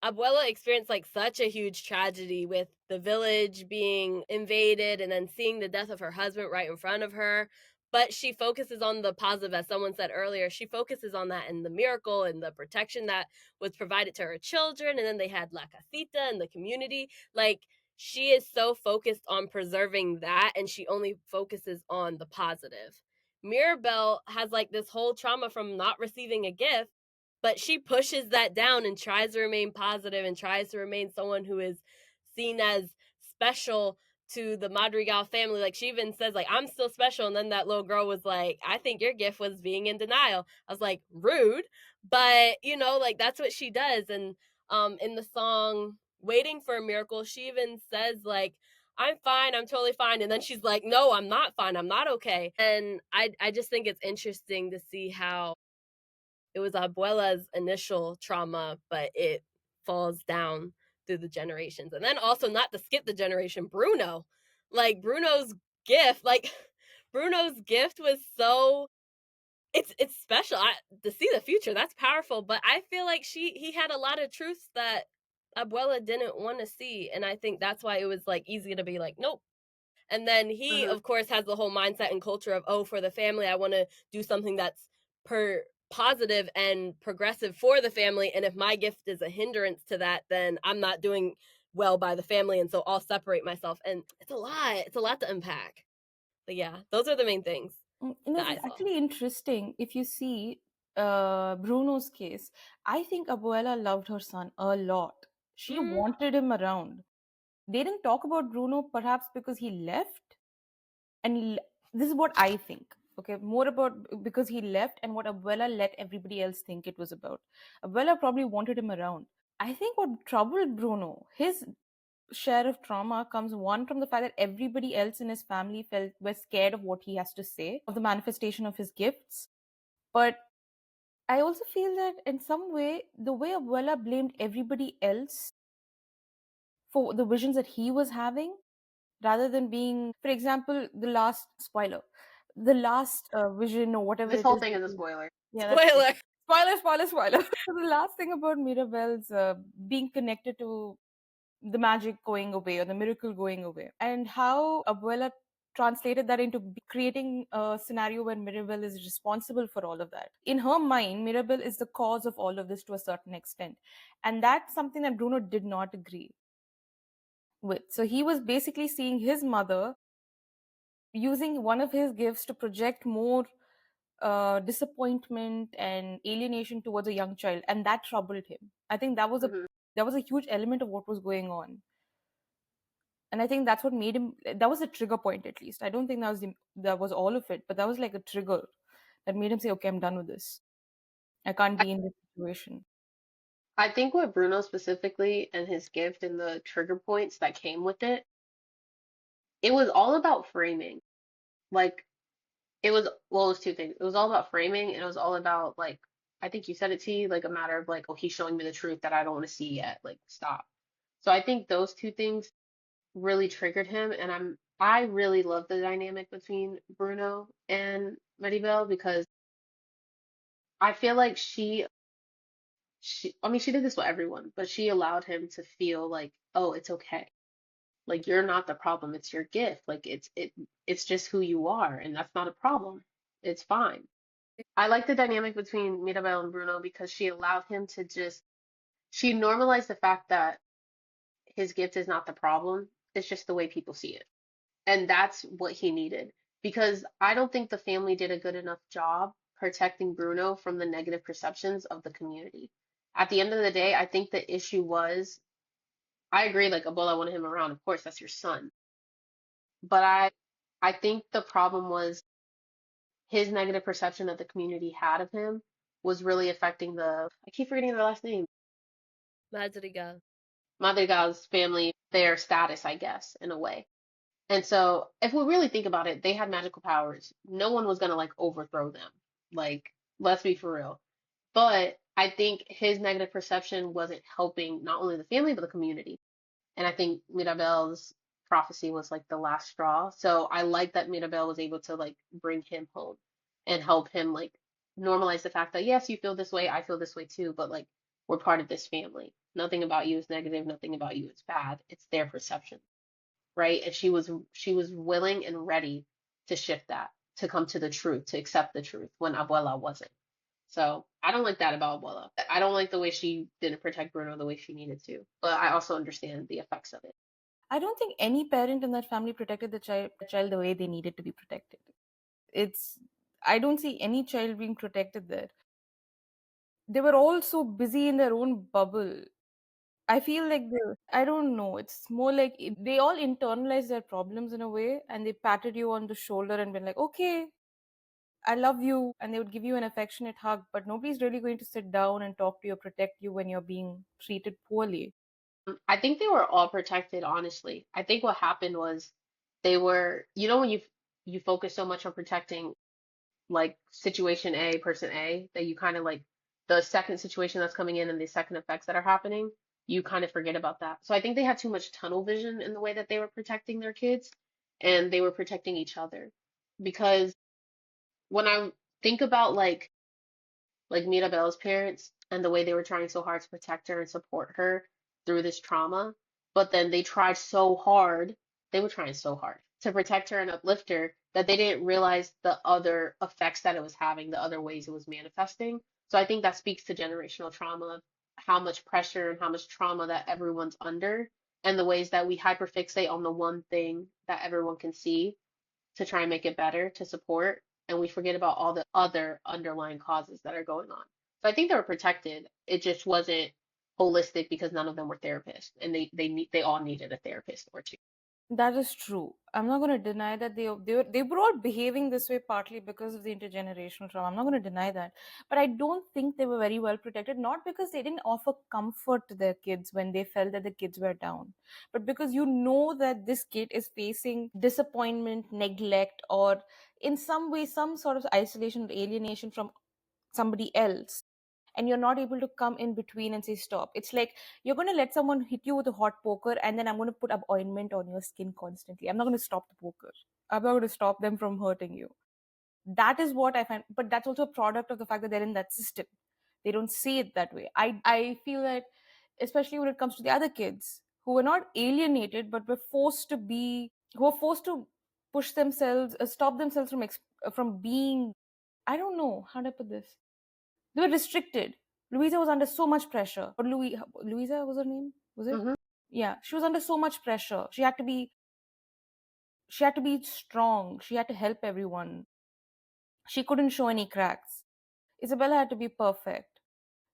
S1: Abuela experienced like such a huge tragedy with the village being invaded and then seeing the death of her husband right in front of her. But she focuses on the positive, as someone said earlier. She focuses on that and the miracle and the protection that was provided to her children. And then they had La Casita and the community. Like, she is so focused on preserving that and she only focuses on the positive. Mirabelle has like this whole trauma from not receiving a gift but she pushes that down and tries to remain positive and tries to remain someone who is seen as special to the Madrigal family. Like, she even says, like, I'm still special. And then that little girl was like, I think your gift was being in denial. I was like, rude. But, you know, like, that's what she does. And in the song Waiting for a Miracle, she even says, like, I'm fine, I'm totally fine. And then she's like, no, I'm not fine, I'm not okay. And I just think it's interesting to see how it was Abuela's initial trauma, but it falls down through the generations. And then also, not to skip the generation, Bruno. Like, Bruno's gift, like Bruno's gift was so, it's special. To see the future, that's powerful, but I feel like he had a lot of truths that Abuela didn't want to see, and I think that's why it was like easy to be like, nope. And then he,
S2: Hmm.
S1: of course, has the whole mindset and culture of, oh, for the family, I want to do something that's positive and progressive for the family. And if my gift is a hindrance to that, then I'm not doing well by the family. And so I'll separate myself. And it's a lot. It's a lot to unpack. But yeah, those are the main things that I
S3: It's
S1: saw.
S3: actually interesting if you see Bruno's case. I think Abuela loved her son a lot. She
S1: Mm-hmm.
S3: wanted him around. They didn't talk about Bruno perhaps because he left, and this is what I think. Okay, more about because he left and what Abuela let everybody else think it was about. Abuela probably wanted him around. I think what troubled Bruno, his share of trauma comes one from the fact that everybody else in his family felt were scared of what he has to say, of the manifestation of his gifts. But I also feel that in some way, the way Abuela blamed everybody else for the visions that he was having, rather than being, for example, the last spoiler, the last vision or whatever
S2: This
S3: it
S2: whole
S3: is.
S2: thing is a spoiler.
S3: Yeah, that's it.
S1: Spoiler.
S3: Spoiler, spoiler, spoiler. So the last thing about Mirabelle's being connected to the magic going away or the miracle going away, and how Abuela translated that into creating a scenario where Mirabelle is responsible for all of that. In her mind, Mirabelle is the cause of all of this to a certain extent. And that's something that Bruno did not agree with. So he was basically seeing his mother using one of his gifts to project more disappointment and alienation towards a young child, and that troubled him. I think
S2: Hmm.
S3: that was a huge element of what was going on, and I think that's what made him. That was a trigger point, at least. I don't think that was all of it, but that was like a trigger that made him say, "Okay, I'm done with this. I can't be in this situation."
S2: I think with Bruno specifically and his gift and the trigger points that came with it was all about framing. Like it was, well, it was two things. It was all about framing and it was all about like, I think you said it, T, like a matter of like, oh, he's showing me the truth that I don't want to see yet. Like, stop. So I think those two things really triggered him, and I really love the dynamic between Bruno and Maribel because I feel like she I mean she did this with everyone, but she allowed him to feel like, oh, it's okay. Like you're not the problem, it's your gift. Like it's just who you are, and that's not a problem. It's fine. I like the dynamic between Mirabel and Bruno because she allowed him to just she normalized the fact that his gift is not the problem. It's just the way people see it. And that's what he needed because I don't think the family did a good enough job protecting Bruno from the negative perceptions of the community. At the end of the day, I think the issue was I agree, like Ebola wanted him around. Of course, that's your son. But I think the problem was his negative perception that the community had of him was really affecting the I keep forgetting their last name.
S1: Madrigal.
S2: Madrigal's family, their status, I guess, in a way. And so, if we really think about it, they had magical powers. No one was gonna like overthrow them. Like, let's be for real. But I think his negative perception wasn't helping not only the family but the community. And I think Mirabel's prophecy was like the last straw. So I like that Mirabel was able to like bring him home and help him like normalize the fact that yes, you feel this way, I feel this way too, but like we're part of this family. Nothing about you is negative, nothing about you is bad. It's their perception, right? And she was willing and ready to shift that, to come to the truth, to accept the truth when Abuela wasn't. So I don't like that about Abuela. I don't like the way she didn't protect Bruno the way she needed to, but I also understand the effects of it.
S3: I don't think any parent in that family protected the child the way they needed to be protected. It's I don't see any child being protected there. They were all so busy in their own bubble. I feel like I don't know. It's more like they all internalized their problems in a way, and they patted you on the shoulder and been like, okay, I love you. And they would give you an affectionate hug, but nobody's really going to sit down and talk to you or protect you when you're being treated poorly.
S2: I think they were all protected, honestly. I think what happened was they were, when you focus so much on protecting like situation A, person A, that you kind of like the second situation that's coming in and the second effects that are happening, you kind of forget about that. So I think they had too much tunnel vision in the way that they were protecting their kids and they were protecting each other. Because when I think about like Mirabelle's parents and the way they were trying so hard to protect her and support her through this trauma. But then they tried so hard, they were trying so hard to protect her and uplift her that they didn't realize the other effects that it was having, the other ways it was manifesting. So I think that speaks to generational trauma, how much pressure and how much trauma that everyone's under, and the ways that we hyperfixate on the one thing that everyone can see to try and make it better to support, and we forget about all the other underlying causes that are going on. So I think they were protected. It just wasn't holistic because none of them were therapists, and they all needed a therapist or two.
S3: That is true. I'm not going to deny that they were all behaving this way partly because of the intergenerational trauma. I'm not going to deny that, but I don't think they were very well protected. Not because they didn't offer comfort to their kids when they felt that the kids were down, but because you know that this kid is facing disappointment, neglect, or in some way some sort of isolation or alienation from somebody else, and you're not able to come in between and say stop. It's like you're going to let someone hit you with a hot poker, and then I'm going to put up ointment on your skin constantly. I'm not going to stop the poker. I'm not going to stop them from hurting you. That is what I find, but that's also a product of the fact that they're in that system. They don't see it that way. I feel that, especially when it comes to the other kids who were not alienated but were forced to be, who were forced to push themselves, stop themselves from from being, I don't know how to put this, they were restricted. Louisa was under so much pressure. Or Louisa was her name? Was it?
S2: Hmm.
S3: Yeah, she was under so much pressure. She had to be strong. She had to help everyone. She couldn't show any cracks. Isabella had to be perfect.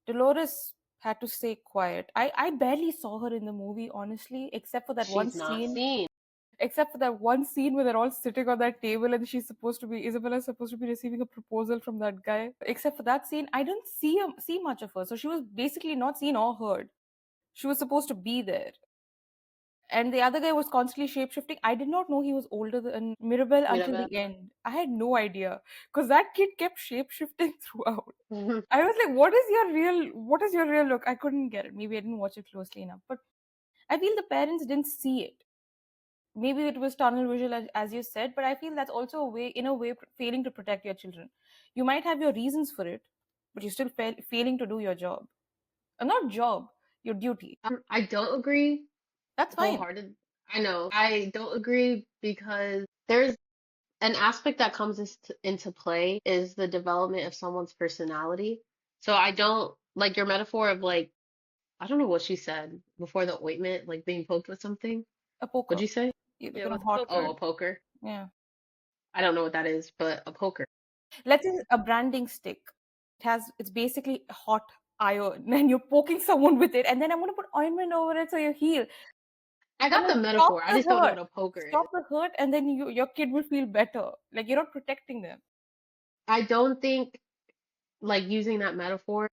S3: Dolores had to stay quiet. I barely saw her in the movie, honestly, except for that one
S2: She's not
S3: scene.
S2: seen.
S3: Except for that one scene where they're all sitting on that table and Isabella's supposed to be receiving a proposal from that guy. Except for that scene, I didn't see much of her. So she was basically not seen or heard. She was supposed to be there. And the other guy was constantly shapeshifting. I did not know he was older than Mirabelle until
S2: Mirabelle.
S3: the end. I had no idea. Because that kid kept shapeshifting throughout. I was like, what is your real look? I couldn't get it. Maybe I didn't watch it closely enough. But I feel the parents didn't see it. Maybe it was tunnel vision, as you said, but I feel that's also a way, in a way, failing to protect your children. You might have your reasons for it, but you're still failing to do your job. Not job, your duty.
S2: I don't agree
S3: That's fine.
S2: wholehearted. I know. I don't agree because there's an aspect that comes into play is the development of someone's personality. So I don't like your metaphor of like, I don't know what she said before the ointment, like being poked with something.
S3: A
S2: What'd
S3: poker.
S2: you say?
S3: Like
S1: Yeah,
S3: a
S1: with
S3: hot
S2: Oh,
S1: poker.
S2: a poker.
S3: yeah.
S2: I don't know what that is, but a poker.
S3: Let's say a branding stick. It's basically hot iron, and you're poking someone with it, and then I'm going to put ointment over it so you heal.
S2: I
S3: I'm
S2: got
S3: going
S2: the
S3: to stop
S2: metaphor. I
S3: the
S2: just don't know
S3: hurt.
S2: what a poker is.
S3: Stop the hurt, and then your kid will feel better. Like you're not protecting them.
S2: I don't think like using that metaphor.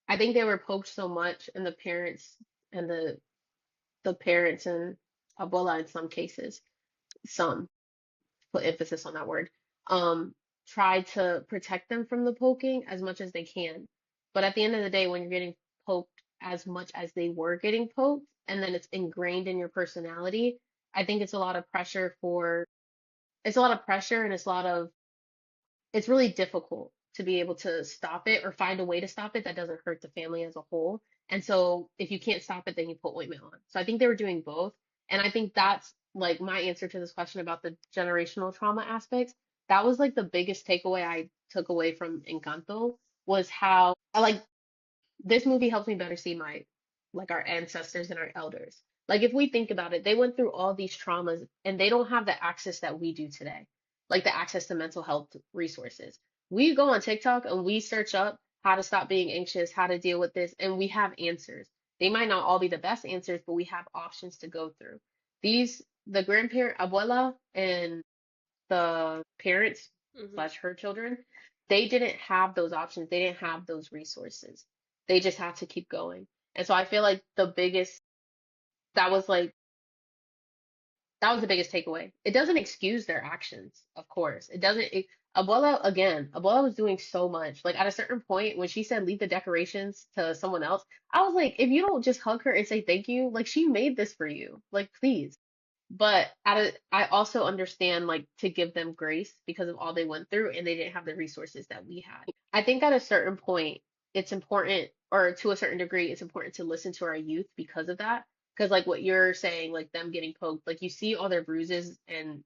S2: I think they were poked so much, and the parents and the parents and abuela in some cases, some put emphasis on that word, um, try to protect them from the poking as much as they can. But at the end of the day, when you're getting poked as much as they were getting poked, and then it's ingrained in your personality, I think it's a lot of pressure and it's really difficult to be able to stop it or find a way to stop it that doesn't hurt the family as a whole. And so if you can't stop it, then you put ointment on. So I think they were doing both. And I think that's like my answer to this question about the generational trauma aspects. That was like the biggest takeaway I took away from Encanto was how I like this movie helps me better see my like our ancestors and our elders. Like if we think about it, they went through all these traumas and they don't have the access that we do today. Like the access to mental health resources. We go on TikTok and we search up how to stop being anxious, how to deal with this, and we have answers. They might not all be the best answers, but we have options to go through. The grandparent, abuela, and the parents
S1: Mhm.
S2: slash her children, they didn't have those options. They didn't have those resources. They just had to keep going. And so I feel like that was like that was the biggest takeaway. It doesn't excuse their actions, of course. It doesn't. Abuela was doing so much. Like at a certain point, when she said leave the decorations to someone else, I was like, if you don't just hug her and say thank you, like she made this for you. Like please. But I also understand like to give them grace because of all they went through and they didn't have the resources that we had. I think at a certain point, it's important, or to a certain degree, it's important to listen to our youth because of that. Because like what you're saying, like them getting poked, like you see all their bruises and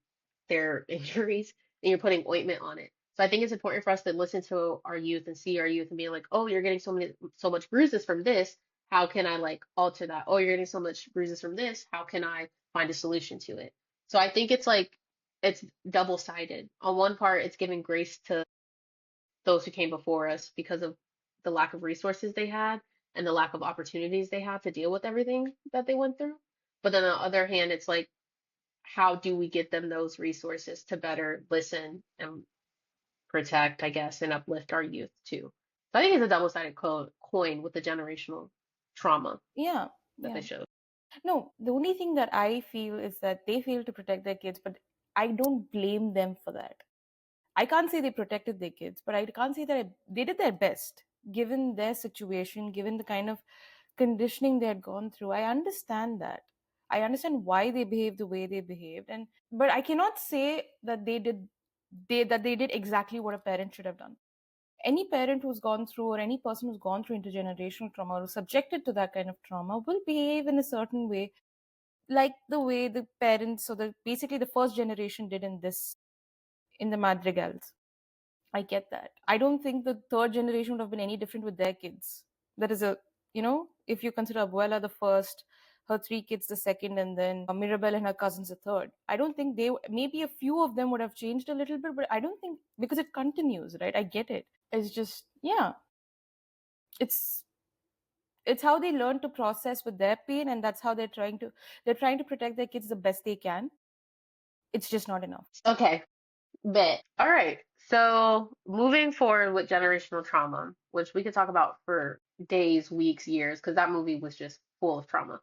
S2: their injuries, and you're putting ointment on it. So I think it's important for us to listen to our youth and see our youth and be like, oh, you're getting so much bruises from this. How can I like alter that? Oh, you're getting so much bruises from this. How can I find a solution to it? So I think it's double-sided. On one part, it's giving grace to those who came before us because of the lack of resources they had and the lack of opportunities they had to deal with everything that they went through. But then on the other hand, it's like, how do we get them those resources to better listen and protect, I guess, and uplift our youth too? So I think it's a double-sided coin with the generational trauma
S3: Yeah,
S2: that they
S3: yeah.
S2: showed.
S3: No, the only thing that I feel is that they fail to protect their kids, but I don't blame them for that. I can't say they protected their kids, but I can't say that they did their best given their situation, given the kind of conditioning they had gone through. I understand that. I understand why they behaved the way they behaved, and but I cannot say that they did exactly what a parent should have done. Any parent who's gone through, or any person who's gone through intergenerational trauma or subjected to that kind of trauma, will behave in a certain way, like the way the parents, or the basically the first generation did in the Madrigals. I get that. I don't think the third generation would have been any different with their kids. That is if you consider Abuela the first, her three kids the second, and then Mirabelle and her cousins the third. I don't think maybe a few of them would have changed a little bit, but I don't think, because it continues, right? I get it. It's just, yeah, it's it's how they learn to process with their pain, and that's how they're trying to protect their kids the best they can. It's just not enough.
S2: Okay, bet. All right. So moving forward with generational trauma, which we could talk about for days, weeks, years, because that movie was just full of trauma.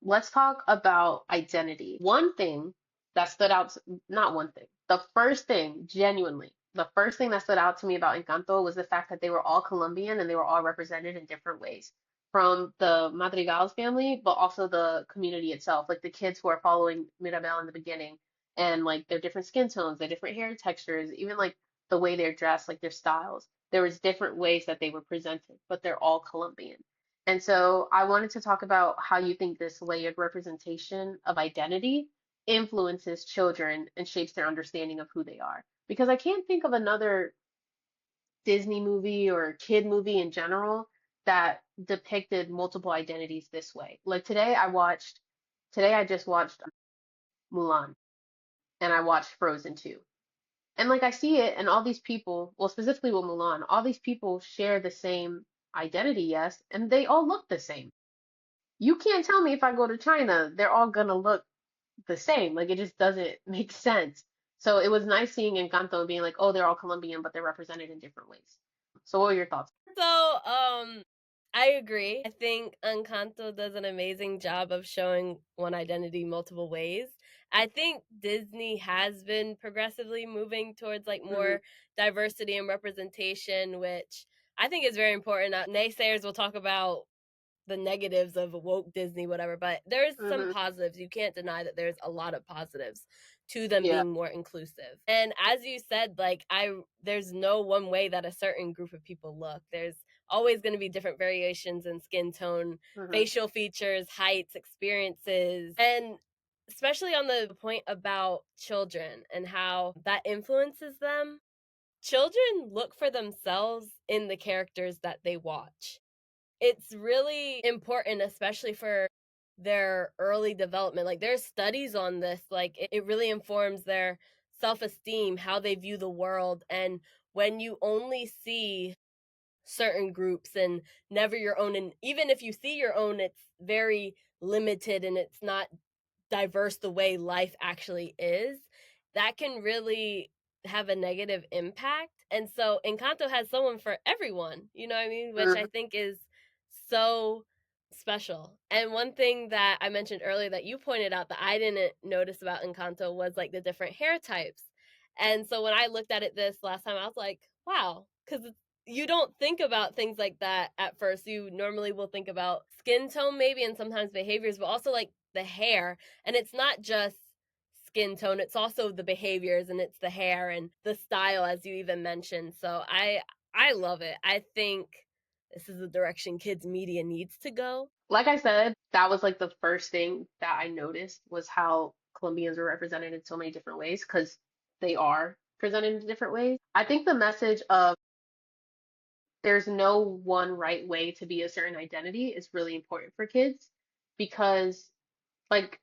S2: Let's talk about identity. One thing that stood out, not one thing, the first thing, genuinely, the first thing that stood out to me about Encanto was the fact that they were all Colombian and they were all represented in different ways. From the Madrigal's family, but also the community itself, like the kids who are following Mirabel in the beginning, and like their different skin tones, their different hair textures, even like the way they're dressed, like their styles. There was different ways that they were presented, but they're all Colombian. And so I wanted to talk about how you think this layered representation of identity influences children and shapes their understanding of who they are. Because I can't think of another Disney movie or kid movie in general that depicted multiple identities this way. Like today I just watched Mulan, and I watched Frozen 2. And like I see it, and all these people, well, specifically with Mulan, all these people share the same identity, yes, and they all look the same. You can't tell me if I go to China, they're all gonna look the same. Like it just doesn't make sense. So it was nice seeing Encanto and being like, oh, they're all Colombian, but they're represented in different ways. So what were your thoughts?
S1: So, I agree. I think Encanto does an amazing job of showing one identity multiple ways. I think Disney has been progressively moving towards like
S2: Hmm.
S1: more diversity and representation, which I think is very important. Naysayers will talk about the negatives of woke Disney, whatever, but there's some
S2: Hmm.
S1: positives. You can't deny that there's a lot of positives to them
S2: Yeah.
S1: being more inclusive. And as you said, like there's no one way that a certain group of people look. There's always going to be different variations in skin tone,
S2: Hmm.
S1: facial features, heights, experiences, and especially on the point about children and how that influences them. Children look for themselves in the characters that they watch. It's really important, especially for their early development. Like there's studies on this. Like it really informs their self-esteem, how they view the world. And when you only see certain groups and never your own. And even if you see your own, it's very limited and it's not diverse the way life actually is. That can really have a negative impact. And so Encanto has someone for everyone, you know what I mean? Which I think is so special. And one thing that I mentioned earlier that you pointed out that I didn't notice about Encanto was like the different hair types. And so when I looked at it this last time, I was like, wow, because you don't think about things like that at first. You normally will think about skin tone, maybe, and sometimes behaviors, but also like the hair. And it's not just skin tone, it's also the behaviors and it's the hair and the style, as you even mentioned. So I love it. I think this is the direction kids media needs to go.
S2: Like I said, that was like the first thing that I noticed was how Colombians are represented in so many different ways because they are presented in different ways. I think the message of there's no one right way to be a certain identity is really important for kids because like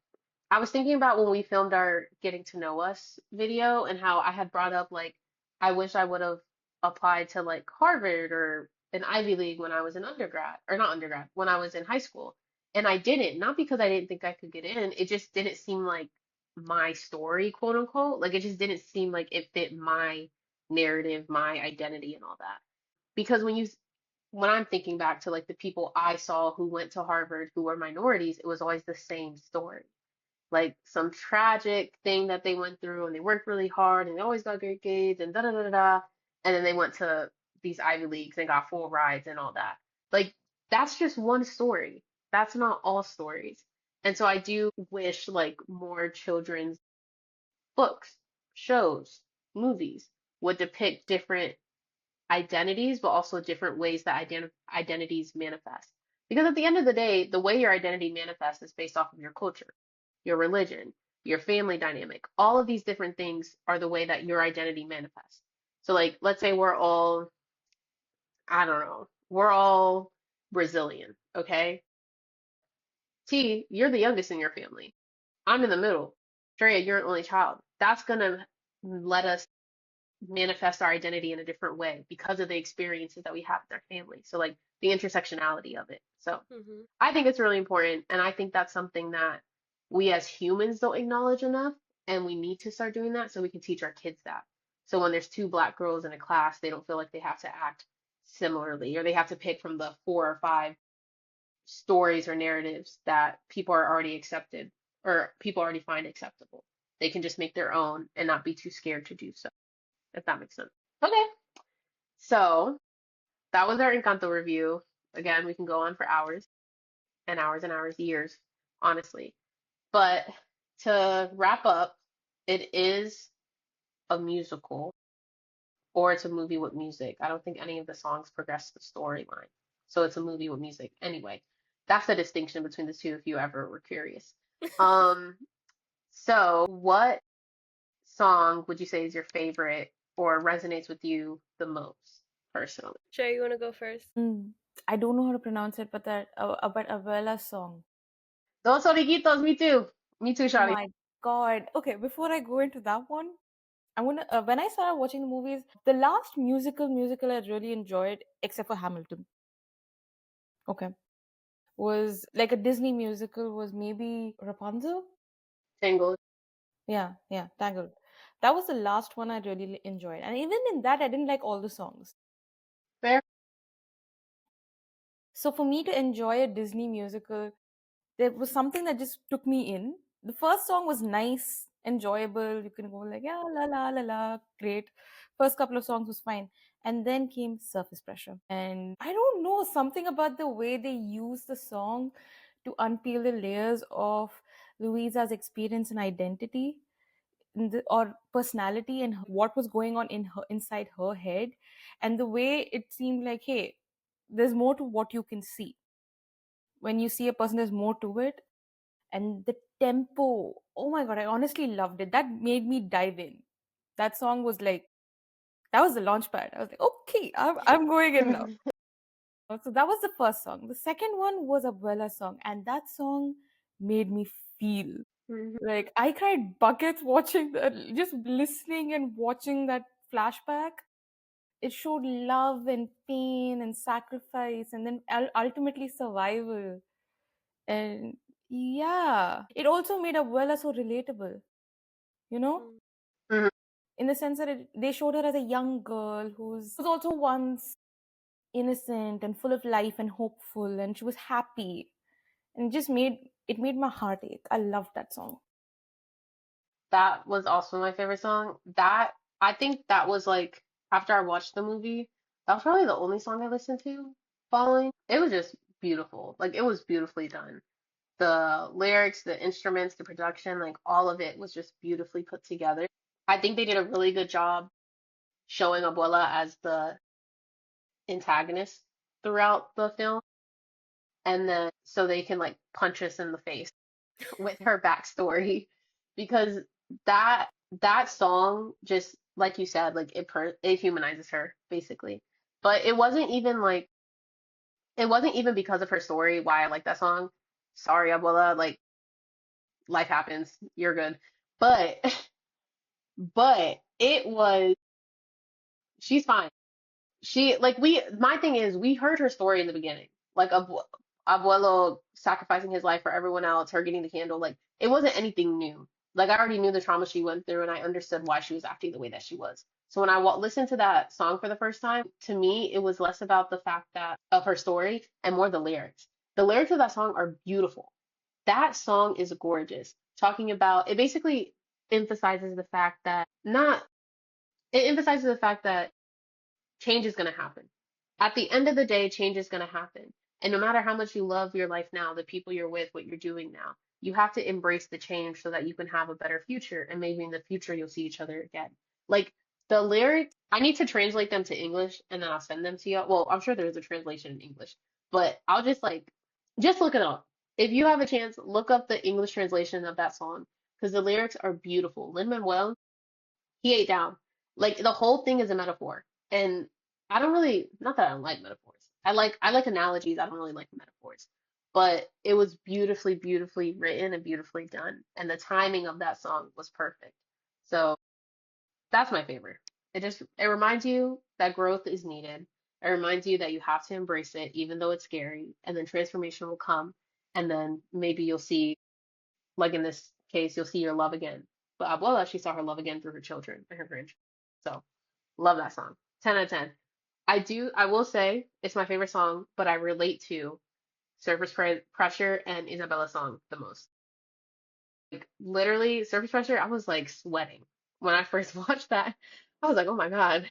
S2: I was thinking about when we filmed our Getting to Know Us video and how I had brought up like I wish I would have applied to like Harvard or an Ivy League when I was in undergrad or not undergrad, when I was in high school. And I didn't, not because I didn't think I could get in, it just didn't seem like my story, quote unquote. Like it just didn't seem like it fit my narrative, my identity and all that. Because when I'm thinking back to like the people I saw who went to Harvard who were minorities, it was always the same story, like some tragic thing that they went through and they worked really hard and they always got great grades and da da da da da. And then they went to these Ivy Leagues and got full rides and all that. Like that's just one story. That's not all stories. And so I do wish like more children's books, shows, movies would depict different identities, but also different ways that identities manifest. Because at the end of the day, the way your identity manifests is based off of your culture, your religion, your family dynamic. All of these different things are the way that your identity manifests. So, like, let's say we're all, I don't know, we're all Brazilian, okay? T, you're the youngest in your family. I'm in the middle. Drea, you're an only child. That's gonna let us manifest our identity in a different way because of the experiences that we have with our family. So like the intersectionality of it. So
S1: Mm-hmm.
S2: I think it's really important, and I think that's something that we as humans don't acknowledge enough, and we need to start doing that so we can teach our kids that. So when there's two black girls in a class, they don't feel like they have to act similarly or they have to pick from the 4 or 5 stories or narratives that people are already accepted or people already find acceptable. They can just make their own and not be too scared to do so, if that makes sense. Okay, so that was our Encanto review. Again, we can go on for hours and hours and hours, years, honestly. But to wrap up, it is a musical or it's a movie with music. I don't think any of the songs progress the storyline. So it's a movie with music. Anyway, that's the distinction between the two if you ever were curious. Um, so what song would you say is your favorite or resonates with you the most personally?
S1: Sure, you want to go first?
S3: I don't know how to pronounce it, but that but Avella's song.
S2: Dos Orejitos, me too. Me too,
S3: Oh
S2: Shawty.
S3: my God. Okay, before I go into that one, I want to. When I started watching the movies, the last musical I really enjoyed, except for Hamilton, okay, was like a Disney musical. Was maybe Rapunzel.
S2: Tangled.
S3: Yeah, Tangled. That was the last one I really enjoyed, and even in that, I didn't like all the songs.
S2: Fair.
S3: So for me to enjoy a Disney musical, there was something that just took me in. The first song was nice, enjoyable. You can go like, yeah, la la la la, great. First couple of songs was fine. And then came Surface Pressure. And I don't know, something about the way they use the song to unpeel the layers of Louisa's experience and identity or personality and what was going on in her inside her head. And the way it seemed like, hey, there's more to what you can see. When you see a person, there's more to it, and the tempo, oh my God, I honestly loved it. That made me dive in. That song was like, that was the launch pad. I was like, okay, I'm going in now. So that was the first song. The second one was a Bella song, and that song made me feel like I cried buckets watching that, just listening and watching that flashback. It showed love and pain and sacrifice and then ultimately survival. And yeah, it also made Abuela so relatable, you know,
S1: Mm.
S2: Mhm.
S3: in the sense that they showed her as a young girl who's also once innocent and full of life and hopeful, and she was happy, and it made my heart ache. I loved that song.
S2: That was also my favorite song. That I think that was like after I watched the movie, that was probably the only song I listened to following. It was just beautiful. Like it was beautifully done. The lyrics, the instruments, the production, like all of it was just beautifully put together. I think they did a really good job showing Abuela as the antagonist throughout the film, and then so they can like punch us in the face with her backstory because that that song just like you said like it humanizes her basically. But it wasn't even because of her story why I like that song. Sorry, Abuela, like life happens, you're good. But but it was she's fine. She like we my thing is we heard her story in the beginning. Like Abuelo sacrificing his life for everyone else, her getting the candle, like it wasn't anything new. Like I already knew the trauma she went through and I understood why she was acting the way that she was. So when I listened to that song for the first time, to me it was less about the fact that of her story and more the lyrics. The lyrics of that song are beautiful. That song is gorgeous. Talking about it basically emphasizes the fact that not it emphasizes the fact that change is going to happen. At the end of the day, change is going to happen. And no matter how much you love your life now, the people you're with, what you're doing now, you have to embrace the change so that you can have a better future. And maybe in the future, you'll see each other again. Like the lyrics, I need to translate them to English and then I'll send them to you. Well, I'm sure there's a translation in English, but I'll just look it up. If you have a chance, look up the English translation of that song because the lyrics are beautiful. Lin-Manuel, he ate down. Like the whole thing is a metaphor. And I don't really, not that I don't like metaphors. I like analogies. I don't really like metaphors. But it was beautifully, beautifully written and beautifully done. And the timing of that song was perfect. So that's my favorite. It reminds you that growth is needed. It reminds you that you have to embrace it, even though it's scary, and then transformation will come. And then maybe you'll see, like in this case, you'll see your love again. But Abuela, she saw her love again through her children and her grandchildren. So love that song. 10 out of 10. I will say it's my favorite song, but I relate to Pressure and Isabella's song the most. Like literally, Surface Pressure, I was like sweating when I first watched that. I was like, oh my God,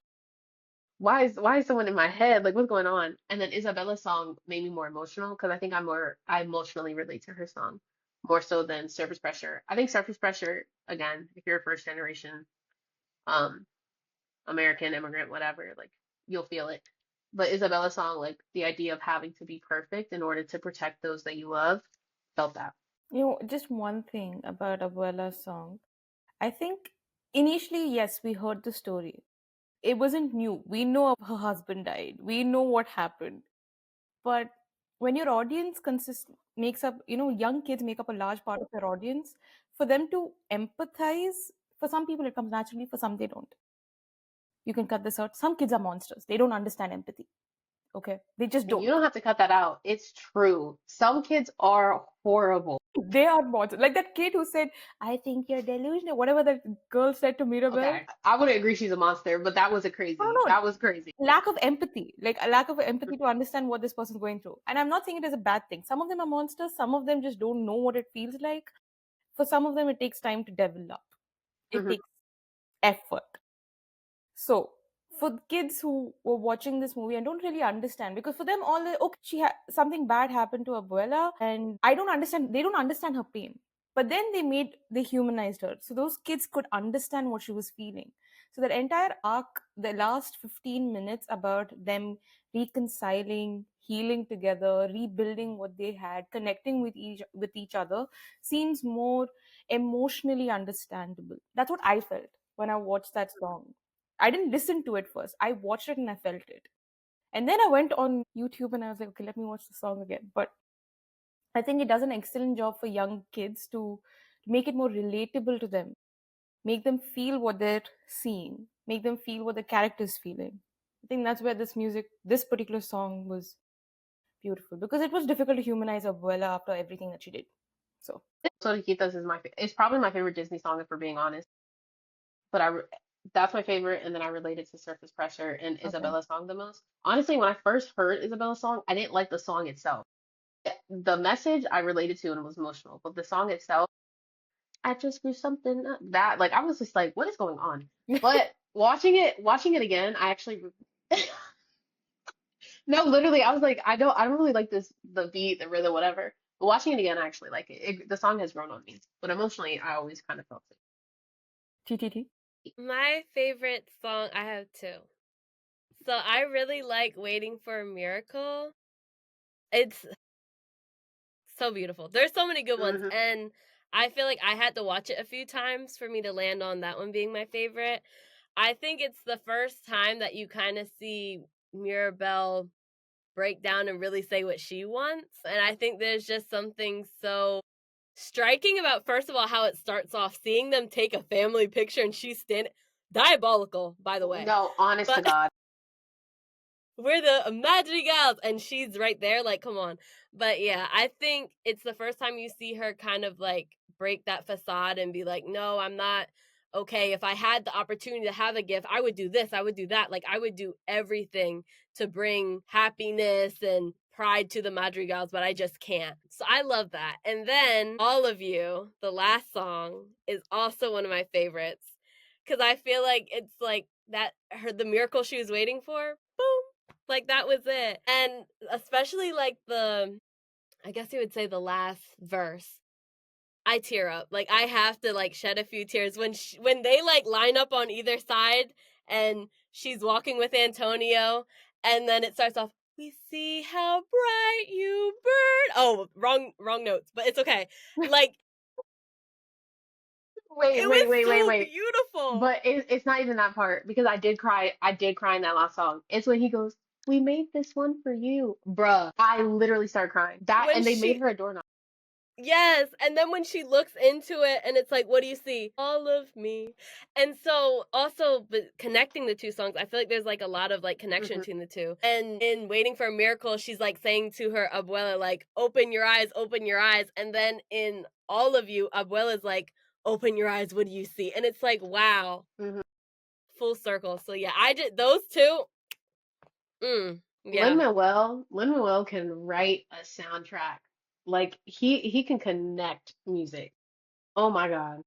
S2: why is someone in my head? Like what's going on? And then Isabella's song made me more emotional because I think I emotionally relate to her song more so than Surface Pressure. I think Surface Pressure, again, if you're a first generation, um, American immigrant, whatever, like you'll feel it. But Isabella's song, like the idea of having to be perfect in order to protect those that you love, felt that.
S3: Just one thing about Abuela's song. I think initially, yes, we heard the story. It wasn't new. We know her husband died. We know what happened. But when your audience consists makes up, young kids make up a large part of your audience, for them to empathize, for some people it comes naturally, for some they don't. You can cut this out. Some kids are monsters. They don't understand empathy. Okay? They just
S2: And you
S3: don't.
S2: don't have to cut that out. It's true. Some kids are horrible.
S3: They are monsters. Like that kid who said, I think you're delusional, whatever that girl said to Mirabel.
S2: Okay, I wouldn't agree she's a monster, but that was a
S3: No,
S2: crazy.
S3: no,
S2: That was crazy.
S3: lack of empathy, like a lack of empathy to understand what this person's going through. And I'm not saying it is a bad thing. Some of them are monsters, some of them just don't know what it feels like. For some of them, it takes time to develop, it
S2: Hmm.
S3: takes effort. So, for kids who were watching this movie and don't really understand, because for them, okay, something bad happened to Abuela, and I don't understand, they don't understand her pain. But then they humanized her. So those kids could understand what she was feeling. So that entire arc, the last 15 minutes about them reconciling, healing together, rebuilding what they had, connecting with each other, seems more emotionally understandable. That's what I felt when I watched that song. I didn't listen to it first. I watched it and I felt it. And then I went on YouTube and I was like, okay, let me watch the song again. But I think it does an excellent job for young kids to make it more relatable to them, make them feel what they're seeing, make them feel what the character's feeling. I think that's where this particular song was beautiful because it was difficult to humanize Abuela after everything that she did. So,
S2: So Chiquitas is it's probably my favorite Disney song if we're being honest. But that's my favorite, and then I related to Surface Pressure and
S3: okay.
S2: Isabella's song the most. Honestly, when I first heard Isabella's song, I didn't like the song itself. The message I related to and was emotional, but the song itself, I just grew something that like I was just like, what is going on? But watching it again, I actually no, literally, I was like, I don't really like the beat, the rhythm, whatever. But watching it again, I actually like it. The song has grown on me, but emotionally, I always kind of felt it.
S3: TTT.
S1: My favorite song, I have two. So I really like Waiting for a Miracle. It's so beautiful. There's so many good ones,
S2: Hmm.
S1: and I feel like I had to watch it a few times for me to land on that one being my favorite. I think it's the first time that you kind of see Mirabelle break down and really say what she wants. And I think there's just something so striking about, first of all, how it starts off, seeing them take a family picture and she's standing, diabolical, by the way.
S2: No, honest to
S1: But
S2: God.
S1: we're the madrigals and she's right there, like, come on. But yeah, I think it's the first time you see her kind of like break that facade and be like, no, I'm not okay. If I had the opportunity to have a gift, I would do this, I would do that. Like, I would do everything to bring happiness and pride to the madrigals, but I just can't. So I love that. And then All of You, the last song, is also one of my favorites because I feel like it's like that, her, the miracle she was waiting for, boom, like that was it. And especially like I guess you would say the last verse, I tear up. Like I have to like shed a few tears when they like line up on either side and she's walking with Antonio and then it starts off, we see how bright you burn. Oh, wrong notes, but it's okay. Like
S2: Wait,
S1: it
S2: wait,
S1: was
S2: wait, wait,
S1: so
S2: wait.
S1: beautiful.
S2: But it's not even that part because I did cry. I did cry in that last song. It's when he goes, "We made this one for you, bruh." I literally started crying. That
S1: When
S2: and they made
S1: she
S2: her a doorknob.
S1: Yes, and then when she looks into it and it's like, what do you see? All of me. And so also but connecting the two songs, I feel like there's like a lot of like connection
S2: Hmm.
S1: between the two. And in Waiting for a Miracle, she's like saying to her abuela, like, open your eyes, open your eyes. And then in All of You, abuela's like, open your eyes, what do you see? And it's like, wow,
S2: Hmm.
S1: full circle. So yeah, I did those two. Yeah,
S2: Lin-Manuel can write a soundtrack. Like he can connect music. Oh my God.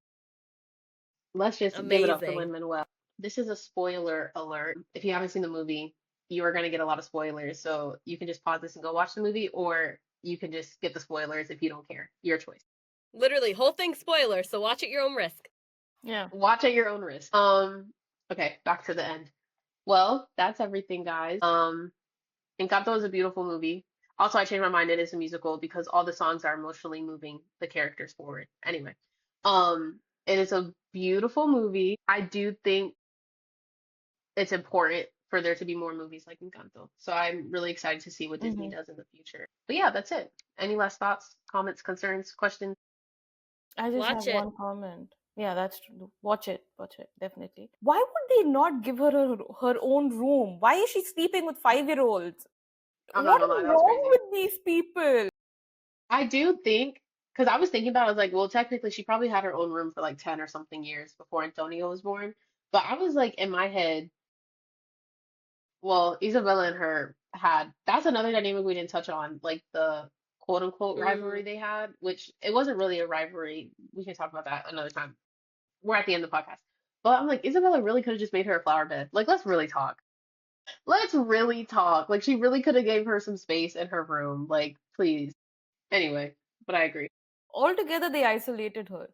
S2: Let's just give it up for
S1: amazing.
S2: Lin-Manuel. This is a spoiler alert. If you haven't seen the movie, you are going to get a lot of spoilers. So you can just pause this and go watch the movie, or you can just skip the spoilers if you don't care. Your choice.
S1: Literally, whole thing spoiler, so watch at your own risk.
S3: Yeah.
S2: Watch at your own risk. Okay, back to the end. Well, that's everything, guys. Encanto is a beautiful movie. Also, I changed my mind. It is a musical because all the songs are emotionally moving the characters forward. Anyway, it is a beautiful movie. I do think it's important for there to be more movies like Encanto. So I'm really excited to see what Disney
S3: Hmm.
S2: does in the future. But yeah, that's it. Any last thoughts, comments, concerns, questions?
S3: I just have
S1: Watch it.
S3: one comment. Yeah, that's true. Watch it, definitely. Why would they not give her own room? Why is she sleeping with 5-year-olds?
S2: I'm not
S3: What
S2: gonna lie,
S3: is
S2: that was
S3: wrong
S2: crazy.
S3: with these people?
S2: I do think, because I was thinking about it, I was like, well, technically, she probably had her own room for like 10 or something years before Antonio was born. But I was like, in my head, well, Isabella and her had, that's another dynamic we didn't touch on, like the quote unquote rivalry
S1: Mm.
S2: they had, which it wasn't really a rivalry. We can talk about that another time. We're at the end of the podcast. But I'm like, Isabella really could have just made her a flower bed. Like, let's really talk. Let's really talk. Like, she really could have gave her some space in her room. Like, please. Anyway, but I agree.
S3: Altogether, they isolated her.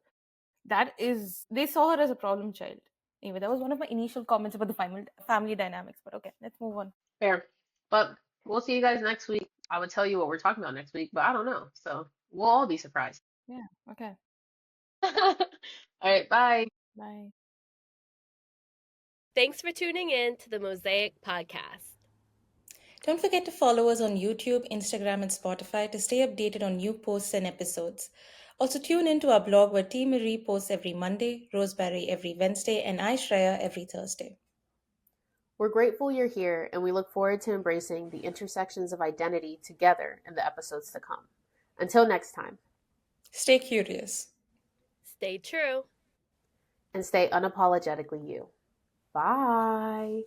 S3: They saw her as a problem child. Anyway, that was one of my initial comments about the family dynamics. But okay, let's move on.
S2: Fair. But we'll see you guys next week. I would tell you what we're talking about next week, but I don't know. So we'll all be surprised.
S3: Yeah. Okay.
S2: All right, bye.
S3: Bye.
S1: Thanks for tuning in to the Mosaic Podcast.
S4: Don't forget to follow us on YouTube, Instagram, and Spotify to stay updated on new posts and episodes. Also, tune in to our blog where T. Marie posts every Monday, Roseberry every Wednesday, and I, Shreya, every Thursday.
S2: We're grateful you're here, and we look forward to embracing the intersections of identity together in the episodes to come. Until next time,
S4: Stay curious.
S1: Stay true.
S2: and stay unapologetically you. Bye.